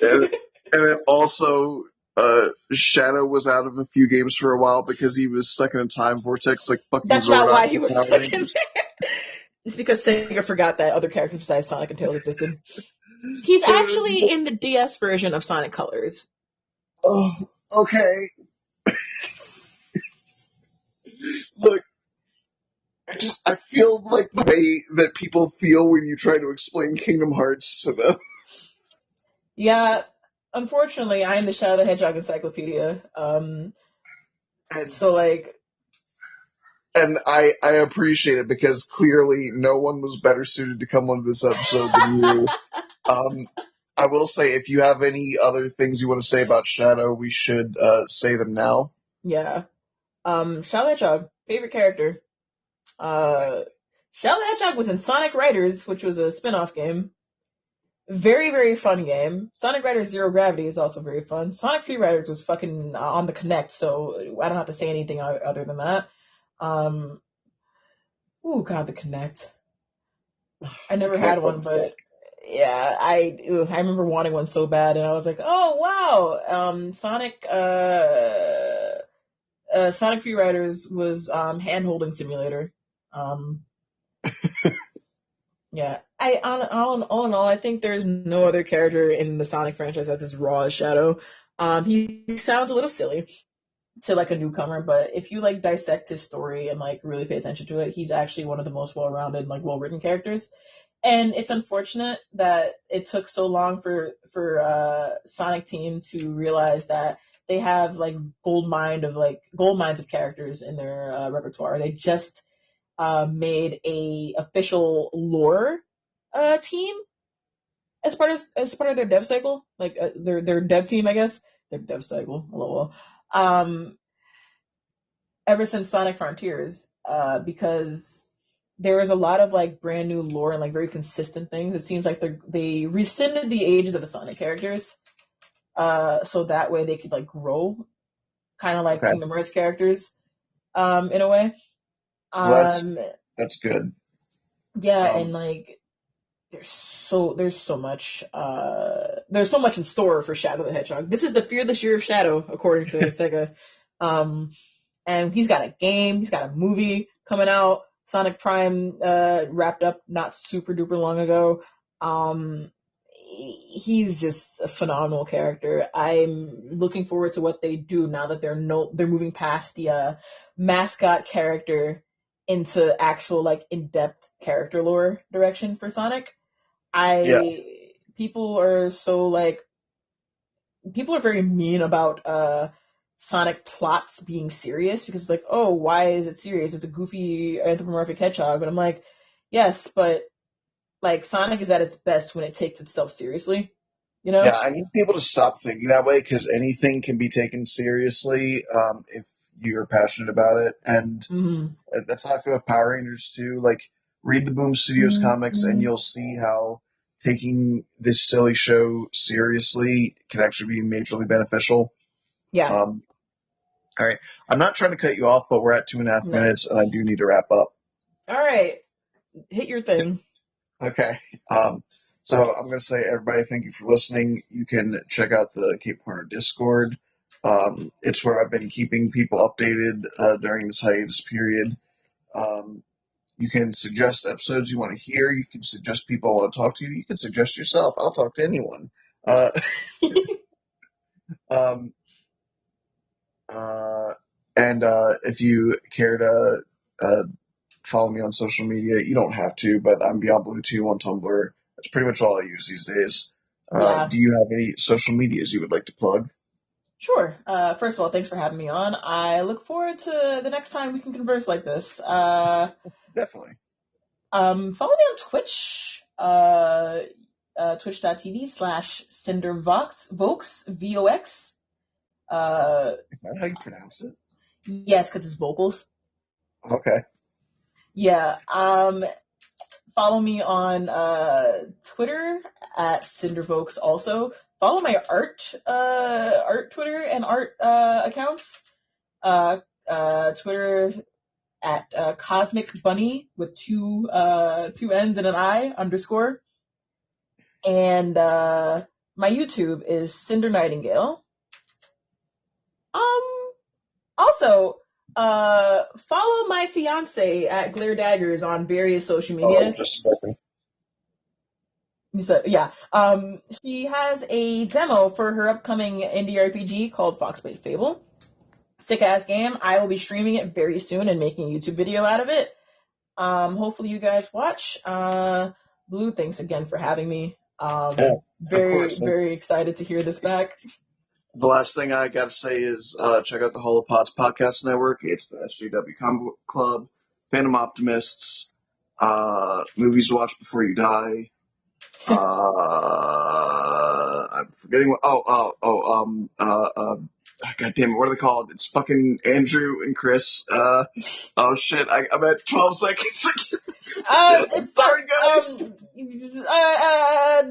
and then also, Shadow was out of a few games for a while because he was stuck in a time vortex, like fucking That's not why Zordon he with was Power stuck in Rangers. there. It's because Sega forgot that other characters besides Sonic and Tails existed. He's actually But, in the DS version of Sonic Colors. oh, okay. Look, I feel like the way that people feel when you try to explain Kingdom Hearts to them. Yeah, unfortunately, I am the Shadow the Hedgehog encyclopedia. And So like, I appreciate it because clearly no one was better suited to come onto this episode than you. Um, I will say, if you have any other things you want to say about Shadow, we should say them now. Yeah. Shadow the Hedgehog, favorite character. Uh, Shadow the Hedgehog was in Sonic Riders, which was a spin-off game. Very, very fun game. Sonic Riders Zero Gravity is also very fun. Sonic Free Riders was fucking on the Connect, so I don't have to say anything other than that. Um, oh god, the Connect. I The never had Connect one, one's fun. but yeah, I remember wanting one so bad, and I was like, oh wow, Sonic Free Riders was hand holding simulator. Um, yeah, all in all, I think there's no other character in the Sonic franchise that's as raw as Shadow. He sounds a little silly to like a newcomer, but if you like dissect his story and like really pay attention to it, he's actually one of the most well-rounded, like well-written characters. And it's unfortunate that it took so long for Sonic Team to realize that they have like gold mines of characters in their repertoire. They just made a official lore team as part of their dev cycle, like their dev team, I guess. Their dev cycle, lol. Um, ever since Sonic Frontiers, because there is a lot of like brand new lore and like very consistent things. It seems like they rescinded the ages of the Sonic characters, so that way they could like grow, kind of like Okay. Kingdom Hearts characters, in a way. Well, Um, that's good. yeah, and Um, like there's so much in store for Shadow the Hedgehog. This is the fearless year of Shadow, according to Sega. Um, and he's got a game, he's got a movie coming out. Sonic Prime wrapped up not super duper long ago. Um, he's just a phenomenal character. I'm looking forward to what they do now that they're moving past the mascot character into actual like in-depth character lore direction for Sonic. yeah, I people are so like people are very mean about Sonic plots being serious because it's like, oh, why is it serious? It's a goofy anthropomorphic hedgehog. But I'm like, yes, but like Sonic is at its best when it takes itself seriously, you yeah. know? I need people to stop thinking that way because anything can be taken seriously if you're passionate about it, and Mm-hmm. that's how I feel with Power Rangers too. Like, read the Boom Studios comics, and Mm-hmm. you'll see how taking this silly show seriously can actually be majorly beneficial. Yeah. Um, all right, I'm not trying to cut you off, but we're at 2.5 minutes, Nice. and I do need to wrap up. All right. Hit your thing. Okay. Um, so I'm going to say, everybody, thank you for listening. You can check out the Cape Corner Discord. It's where I've been keeping people updated during this hiatus period. Um, you can suggest episodes you want to hear. You can suggest people I want to talk to. You can suggest yourself. I'll talk to anyone. Uh, um, uh, and if you care to uh, follow me on social media. You don't have to, but I'm Beyond Blue 2 on Tumblr. That's pretty much all I use these days. Yeah. Do you have any social medias you would like to plug? Sure. First of all, thanks for having me on. I look forward to the next time we can converse like this. Definitely. Follow me on Twitch, twitch.tv/CinderVox, Vox. Uh, Is that how you pronounce it? yes, because it's vocals. Okay. Yeah. Follow me on Twitter at CinderVox also. Follow my art Twitter and art accounts. Uh, Twitter at Cosmic Bunny with two N's and an I underscore. And my YouTube is Cinder Nightingale. Um, Also, follow my fiance at Glare Daggers on various social Oh, media. just a second. So yeah, she has a demo for her upcoming indie RPG called Foxblade Fable. Sick ass game. I will be streaming it very soon and making a YouTube video out of it. Hopefully you guys watch. Blue, thanks again for having me. Yeah, of Very, course. Man. very excited to hear this back. The last thing I got to say is check out the Holopods Podcast Network. It's the SJW Comic Club, Phantom Optimists, Movies to Watch Before You Die. forgetting what. God damn it, what are they called? It's fucking Andrew and Chris. Oh shit, I'm at 12 seconds. I'm Fuck. sorry, guys.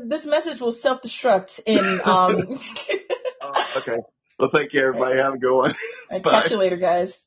This message will self-destruct in Okay. Well, thank you, All right. everybody. Have a good one. All right, catch Bye. you later, guys.